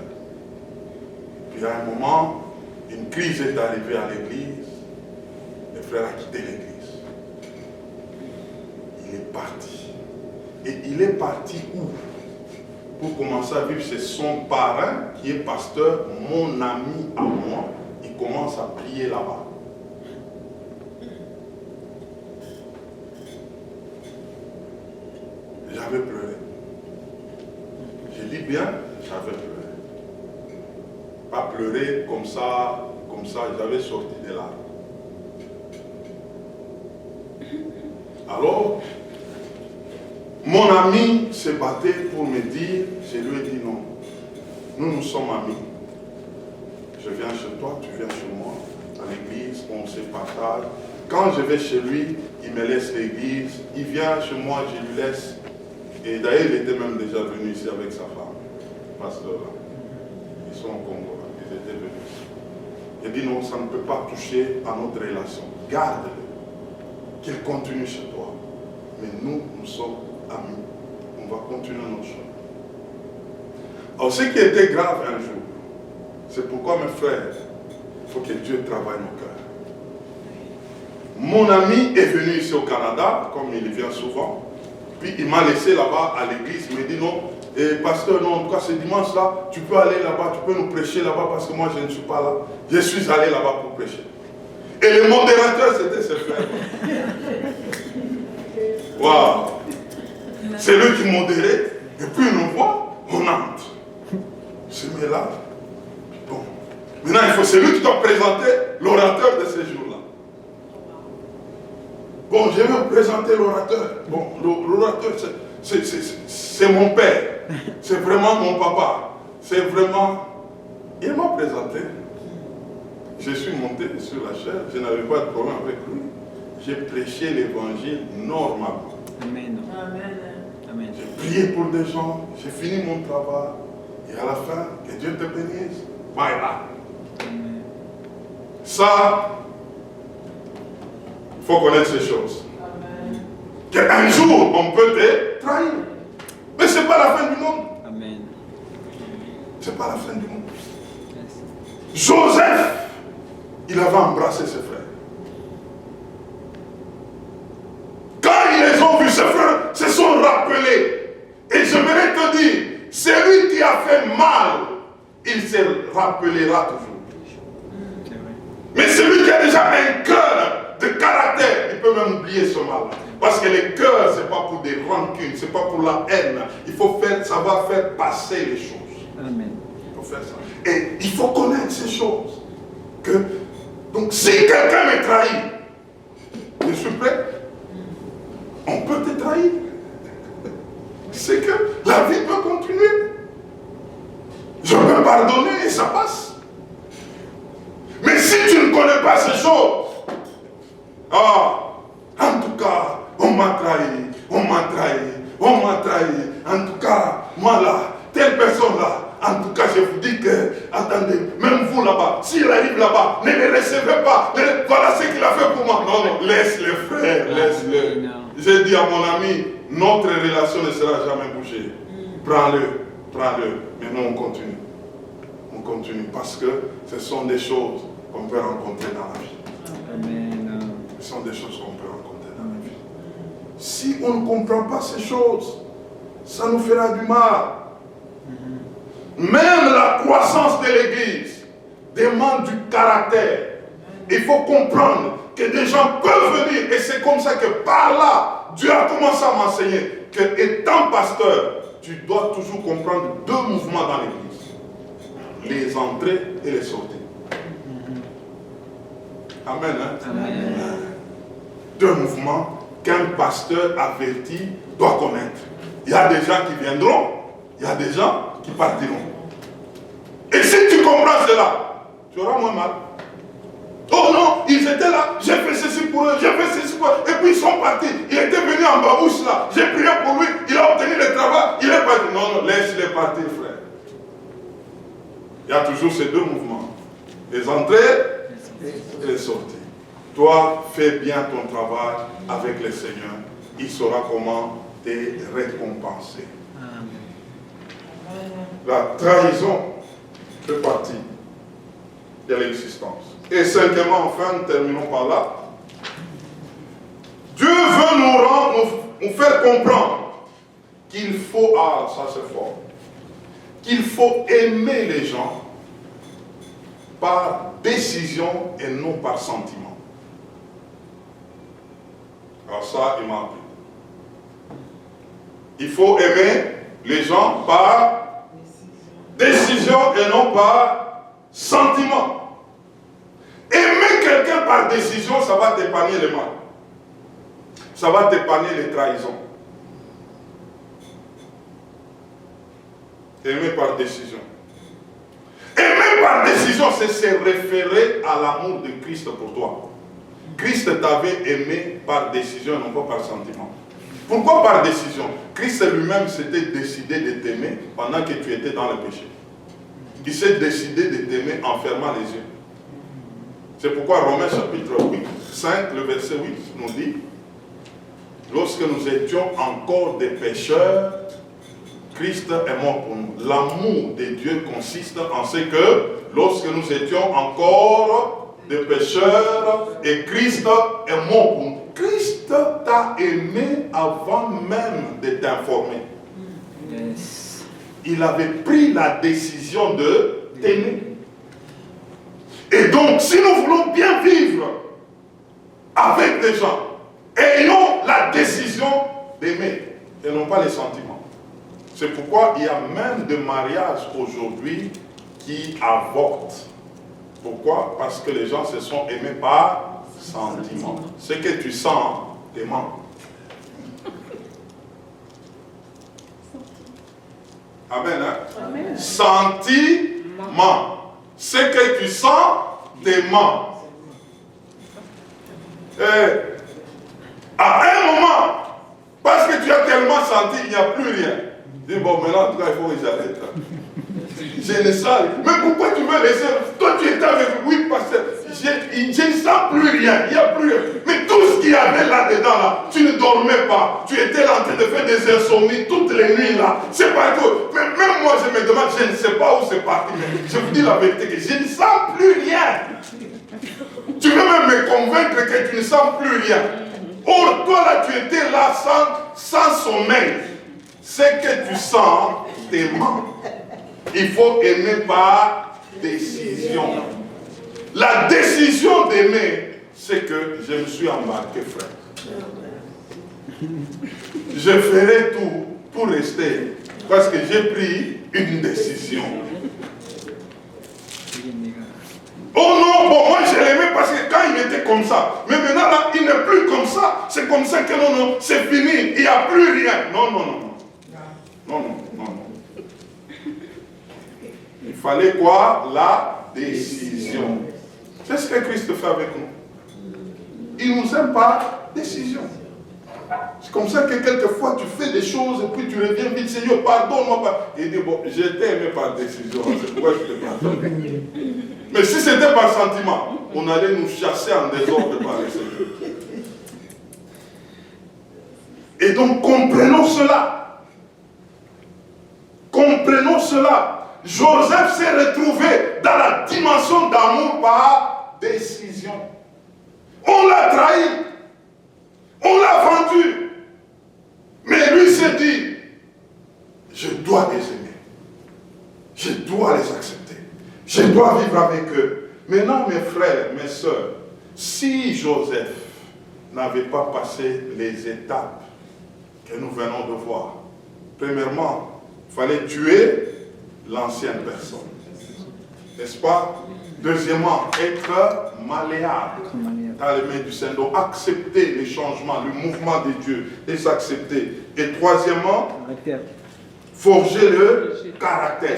Puis à un moment, une crise est arrivée à l'église. Le frère a quitté l'église. Il est parti. Et il est parti où? Pour commencer à vivre chez son parrain, qui est pasteur, mon ami à moi. Il commence à prier là-bas. J'avais pleuré. Je dis bien, j'avais pleuré. Pas pleurer comme ça, j'avais sorti des larmes. Alors, mon ami se battait pour me dire, je lui ai dit non. Nous sommes amis. Je viens chez toi, tu viens chez moi. À l'église, on se partage. Quand je vais chez lui, il me laisse l'église. Il vient chez moi, je lui laisse. Et d'ailleurs, il était même déjà venu ici avec sa femme, pasteur là. Ils sont au Congo, ils étaient venus ici. Il dit non, ça ne peut pas toucher à notre relation. Garde-le. Qu'il continue chez toi. Mais nous sommes amis. On va continuer notre chemin. Alors, ce qui était grave un jour, c'est pourquoi mes frères, il faut que Dieu travaille nos cœurs. Mon ami est venu ici au Canada, comme il vient souvent. Puis il m'a laissé là-bas à l'église. Il m'a dit non, pasteur, non, en tout cas ce dimanche-là, tu peux aller là-bas, tu peux nous prêcher là-bas parce que moi je ne suis pas là. Je suis allé là-bas pour prêcher. Et le modérateur, c'était ce frère. Waouh! C'est lui qui modérait. Et puis il nous voit, on entre. Ce met-là. Bon. Maintenant, c'est lui qui doit présenter l'orateur de ce jour-là. Bon, je vais vous présenter l'orateur. Bon, l'orateur, c'est mon père. C'est vraiment mon papa. C'est vraiment... Il m'a présenté. Je suis monté sur la chaise. Je n'avais pas de problème avec lui. J'ai prêché l'évangile normalement. Amen. Amen. J'ai prié pour des gens. J'ai fini mon travail. Et à la fin, que Dieu te bénisse. Bye bye. Amen. Ça, il faut connaître ces choses. Qu'un jour, on peut te trahir. Mais ce n'est pas la fin du monde. Amen. Ce n'est pas la fin du monde. Joseph, il avait embrassé ses frères. Quand ils les ont vus, ses frères se sont rappelés. Et j'aimerais te dire, celui qui a fait mal, il se rappellera toujours. Mais celui qui a déjà un cœur de caractère, il peut même oublier ce mal. Parce que le cœur, ce n'est pas pour des rancunes, ce n'est pas pour la haine. Il faut savoir faire passer les choses. Amen. Il faut faire ça. Et il faut connaître ces choses. Donc si quelqu'un me trahit, je suis prêt. On peut te trahir. C'est que la vie peut continuer. Je peux pardonner et ça passe. Mais si tu ne connais pas ces choses, en tout cas, on m'a trahi, on m'a trahi, on m'a trahi. En tout cas, moi là, telle personne là, en tout cas, je vous dis que, attendez, même vous là-bas, s'il arrive là-bas, ne le recevez pas. Voilà ce qu'il a fait pour moi. Non, non, laisse-le frère, laisse-le. J'ai dit à mon ami, notre relation ne sera jamais bougée. Prends-le. Mais nous, on continue. On continue parce que ce sont des choses qu'on peut rencontrer dans la vie. Amen. Ce sont des choses qu'on peut rencontrer dans la vie. Si on ne comprend pas ces choses, ça nous fera du mal. Même la croissance de l'Église demande du caractère. Il faut comprendre que des gens peuvent venir, et c'est comme ça que par là, Dieu a commencé à m'enseigner que étant pasteur, tu dois toujours comprendre deux mouvements dans l'Église. Les entrées et les sorties. Amen. Hein? Amen. Deux mouvements qu'un pasteur averti doit connaître. Il y a des gens qui viendront, il y a des gens qui partiront. Et si tu comprends cela, tu auras moins mal. Oh non, ils étaient là, j'ai fait ceci pour eux, j'ai fait ceci pour eux, et puis ils sont partis. Il était venu en babouche là, j'ai prié pour lui, il a obtenu le travail, il est parti. Non, non, laisse-les partir, frère. Il y a toujours ces deux mouvements. Les entrées et les sorties. Toi, fais bien ton travail avec le Seigneur. Il saura comment te récompenser. Amen. La trahison fait partie de l'existence. Et cinquièmement, enfin, nous terminons par là. Dieu veut nous faire comprendre qu'il faut, ça c'est fort, qu'il faut aimer les gens par décision et non par sentiment. Alors ça, il m'a appris. Il faut aimer les gens par décision et non par sentiment. Aimer quelqu'un par décision, ça va t'épargner le mal. Ça va t'épargner les trahisons. Aimer par décision. Aimer par décision, c'est se référer à l'amour de Christ pour toi. Christ t'avait aimé par décision et non pas par sentiment. Pourquoi par décision? Christ lui-même s'était décidé de t'aimer pendant que tu étais dans le péché. Il s'est décidé de t'aimer en fermant les yeux. C'est pourquoi Romains chapitre 5, le verset 8 nous dit: lorsque nous étions encore des pécheurs, Christ est mort pour nous. L'amour de Dieu consiste en ce que lorsque nous étions encore des pécheurs et Christ est mort pour nous. Christ t'a aimé avant même de t'informer. Yes. Il avait pris la décision de t'aimer. Et donc, si nous voulons bien vivre avec des gens, ayons la décision d'aimer et non pas les sentiments. C'est pourquoi il y a même des mariages aujourd'hui qui avortent. Pourquoi? Parce que les gens se sont aimés par sentiment. Ce que tu sens, t'aimant. Amen, hein? Amen. Sentiment. Ce que tu sens, t'aimant. À un moment, parce que tu as tellement senti, il n'y a plus rien. Dis bon, maintenant, en tout cas, il faut que j'arrête. Je ne sens rien. Mais pourquoi tu veux laisser? Toi, tu étais avec lui, pasteur. Je ne sens plus rien. Il n'y a plus rien. Mais tout ce qu'il y avait là-dedans, là, tu ne dormais pas. Tu étais là en train de faire des insomnies toutes les nuits, là. C'est pas tout. Mais même moi, je me demande, je ne sais pas où c'est parti. Mais je vous dis la vérité, que je ne sens plus rien. Tu veux même me convaincre que tu ne sens plus rien. Or, toi, là, tu étais là sans sommeil. Ce que tu sens, t'aimant. Il faut aimer par décision. La décision d'aimer, c'est que je me suis embarqué, frère. Je ferai tout pour rester, parce que j'ai pris une décision. Oh non, bon, moi je l'aimais parce que quand il était comme ça, mais maintenant là, il n'est plus comme ça. C'est comme ça que non, c'est fini, il n'y a plus rien. Non. Il fallait quoi? La décision. C'est ce que Christ fait avec nous. Il nous aime par décision. C'est comme ça que quelquefois tu fais des choses et puis tu reviens vite, Seigneur, pardonne-moi. Il dit, bon, je t'ai aimé par décision, c'est pourquoi je te pardonne. Mais si c'était par sentiment, on allait nous chasser en désordre par le Seigneur. Et donc comprenons cela. Comprenons cela. Joseph s'est retrouvé dans la dimension d'amour par décision. On l'a trahi. On l'a vendu. Mais lui s'est dit, je dois les aimer. Je dois les accepter. Je dois vivre avec eux. Maintenant, mes frères, mes sœurs, si Joseph n'avait pas passé les étapes que nous venons de voir, premièrement, il fallait tuer l'ancienne personne. N'est-ce pas? Deuxièmement, être malléable dans les mains du Seigneur. Donc, accepter les changements, le mouvement de Dieu, les accepter. Et troisièmement, forger le caractère.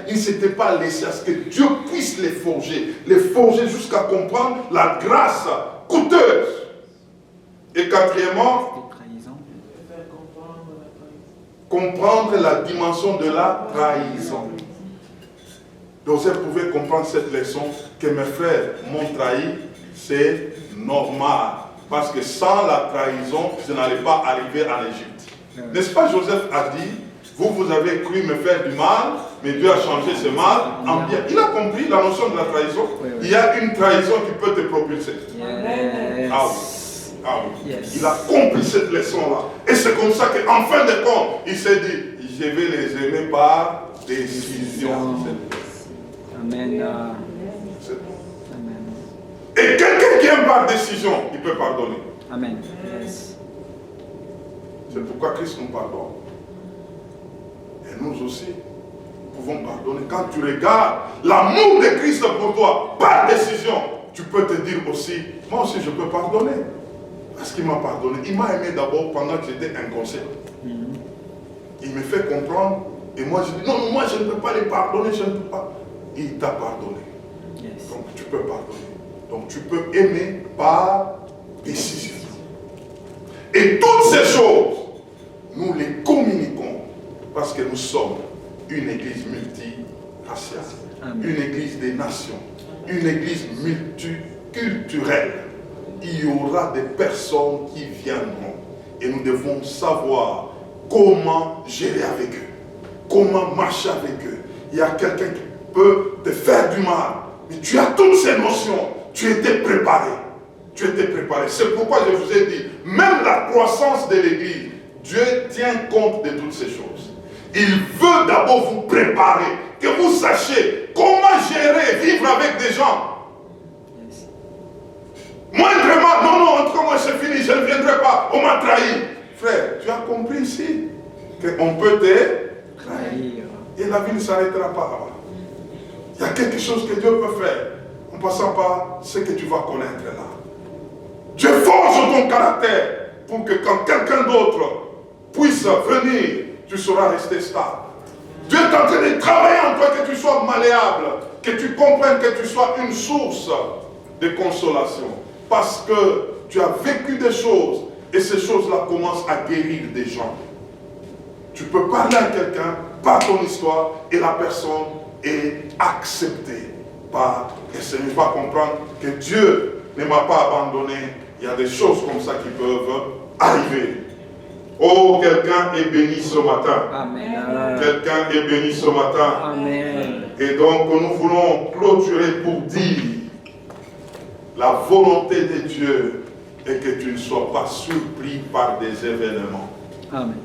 Il ne s'était pas laissé à ce que Dieu puisse les forger jusqu'à comprendre la grâce coûteuse. Et quatrièmement, comprendre la dimension de la trahison. Joseph pouvait comprendre cette leçon que mes frères m'ont trahi, c'est normal. Parce que sans la trahison, je n'allais pas arriver en Égypte. N'est-ce pas, Joseph a dit, Vous avez cru me faire du mal, mais Dieu a changé ce mal en bien. Il a compris la notion de la trahison. Oui, oui. Il y a une trahison qui peut te propulser. Yes. Ah oui. Ah oui. Yes. Il a compris cette leçon-là. Et c'est comme ça qu'en fin de compte, il s'est dit, je vais les aimer par décision. Amen. C'est bon. Amen. Et quelqu'un qui aime par décision, il peut pardonner. Amen. Yes. C'est pourquoi Christ nous pardonne. Et nous aussi, nous pouvons pardonner. Quand tu regardes l'amour de Christ pour toi, par décision, tu peux te dire aussi, moi aussi je peux pardonner. Parce qu'il m'a pardonné. Il m'a aimé d'abord pendant que j'étais inconscient. Il me fait comprendre. Et moi je dis, non, moi je ne peux pas les pardonner, je ne peux pas. Il t'a pardonné. Yes. Donc tu peux pardonner. Donc tu peux aimer par décision. Et toutes ces choses, nous les communiquons parce que nous sommes une église multiraciale, une église des nations, une église multiculturelle. Il y aura des personnes qui viendront et nous devons savoir comment gérer avec eux, comment marcher avec eux. Il y a quelqu'un qui peut te faire du mal, mais tu as toutes ces notions, tu étais préparé. Tu étais préparé. C'est pourquoi je vous ai dit, même la croissance de l'église, Dieu tient compte de toutes ces choses. Il veut d'abord vous préparer, que vous sachiez comment gérer, vivre avec des gens. Moindrement, non, entre moi c'est fini, je ne viendrai pas, on m'a trahi. Frère, tu as compris ici qu'on peut te trahir. Et la vie ne s'arrêtera pas. Il y a quelque chose que Dieu peut faire en passant par ce que tu vas connaître là. Dieu forge ton caractère pour que quand quelqu'un d'autre puisse venir, tu sauras rester stable. Dieu est en train de travailler en toi, que tu sois malléable, que tu comprennes que tu sois une source de consolation. Parce que tu as vécu des choses et ces choses-là commencent à guérir des gens. Tu peux parler à quelqu'un par ton histoire et la personne est acceptée par le Seigneur. Tu vas comprendre que Dieu ne m'a pas abandonné. Il y a des choses comme ça qui peuvent arriver. Oh, quelqu'un est béni ce matin. Amen. Quelqu'un est béni ce matin. Amen. Et donc, nous voulons clôturer pour dire la volonté de Dieu est que tu ne sois pas surpris par des événements. Amen.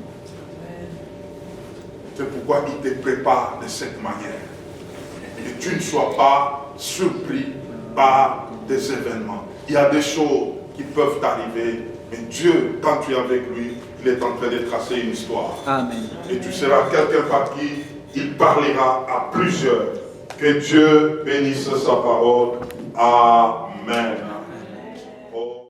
C'est pourquoi il te prépare de cette manière. Et tu ne sois pas surpris par des événements. Il y a des choses qui peuvent t'arriver, mais Dieu, quand tu es avec lui, il est en train de tracer une histoire. Amen. Et tu seras quelqu'un par qui il parlera à plusieurs. Que Dieu bénisse sa parole. Amen.